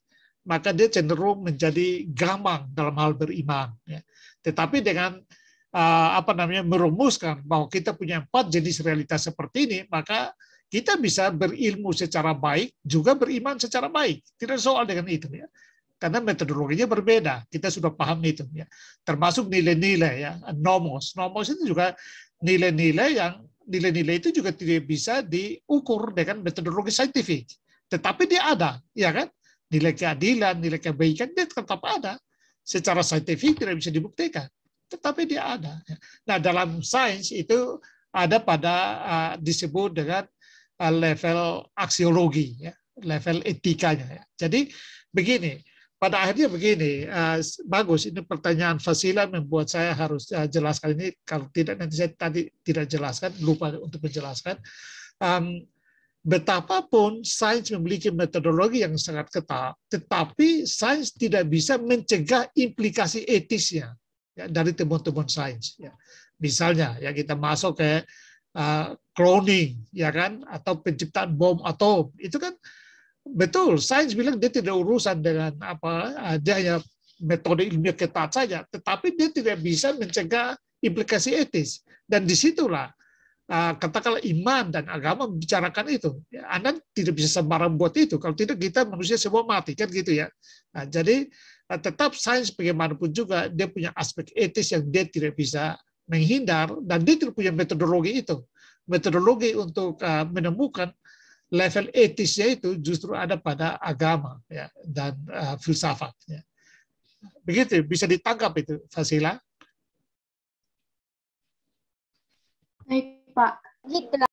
maka dia cenderung menjadi gamang dalam hal beriman. Ya. Tetapi dengan merumuskan bahwa kita punya 4 jenis realitas seperti ini, maka Kita bisa berilmu secara baik, juga beriman secara baik. Tidak soal dengan itu ya. Karena metodologinya berbeda. Kita sudah paham itu ya. Termasuk nilai-nilai ya, nomos. Nomos itu juga nilai-nilai itu juga tidak bisa diukur dengan metodologi saintifik. Tetapi dia ada, ya kan? Nilai keadilan, nilai kebaikan dia tetap ada. Secara saintifik tidak bisa dibuktikan, tetapi dia ada. Nah, dalam sains itu ada pada disebut dengan level aksiologi, ya, level etikanya. Ya. Jadi begini, pada akhirnya begini, bagus ini pertanyaan Fasila membuat saya harus jelaskan ini. Kalau tidak nanti saya tadi tidak jelaskan, lupa untuk menjelaskan. Betapapun sains memiliki metodologi yang sangat ketat, tetapi sains tidak bisa mencegah implikasi etisnya ya, dari temuan-temuan sains. Ya. Misalnya, ya kita masuk ke cloning, ya kan, atau penciptaan bom atom, itu kan betul. Sains bilang dia tidak urusan dengan apa, dia hanya metode ilmiah ketat saja, tetapi dia tidak bisa mencegah implikasi etis. Dan disitulah katakanlah iman dan agama membicarakan itu. Anda tidak bisa sembarang buat itu. Kalau tidak kita manusia semua mati kan gitu ya. Nah, jadi tetap sains bagaimanapun juga dia punya aspek etis yang dia tidak bisa menghindar dan dia tidak punya metodologi itu. Metodologi untuk menemukan level etisnya itu justru ada pada agama ya, dan filsafat. Ya. Begitu bisa ditangkap itu, Fasila. Baik, Pak. Gitu.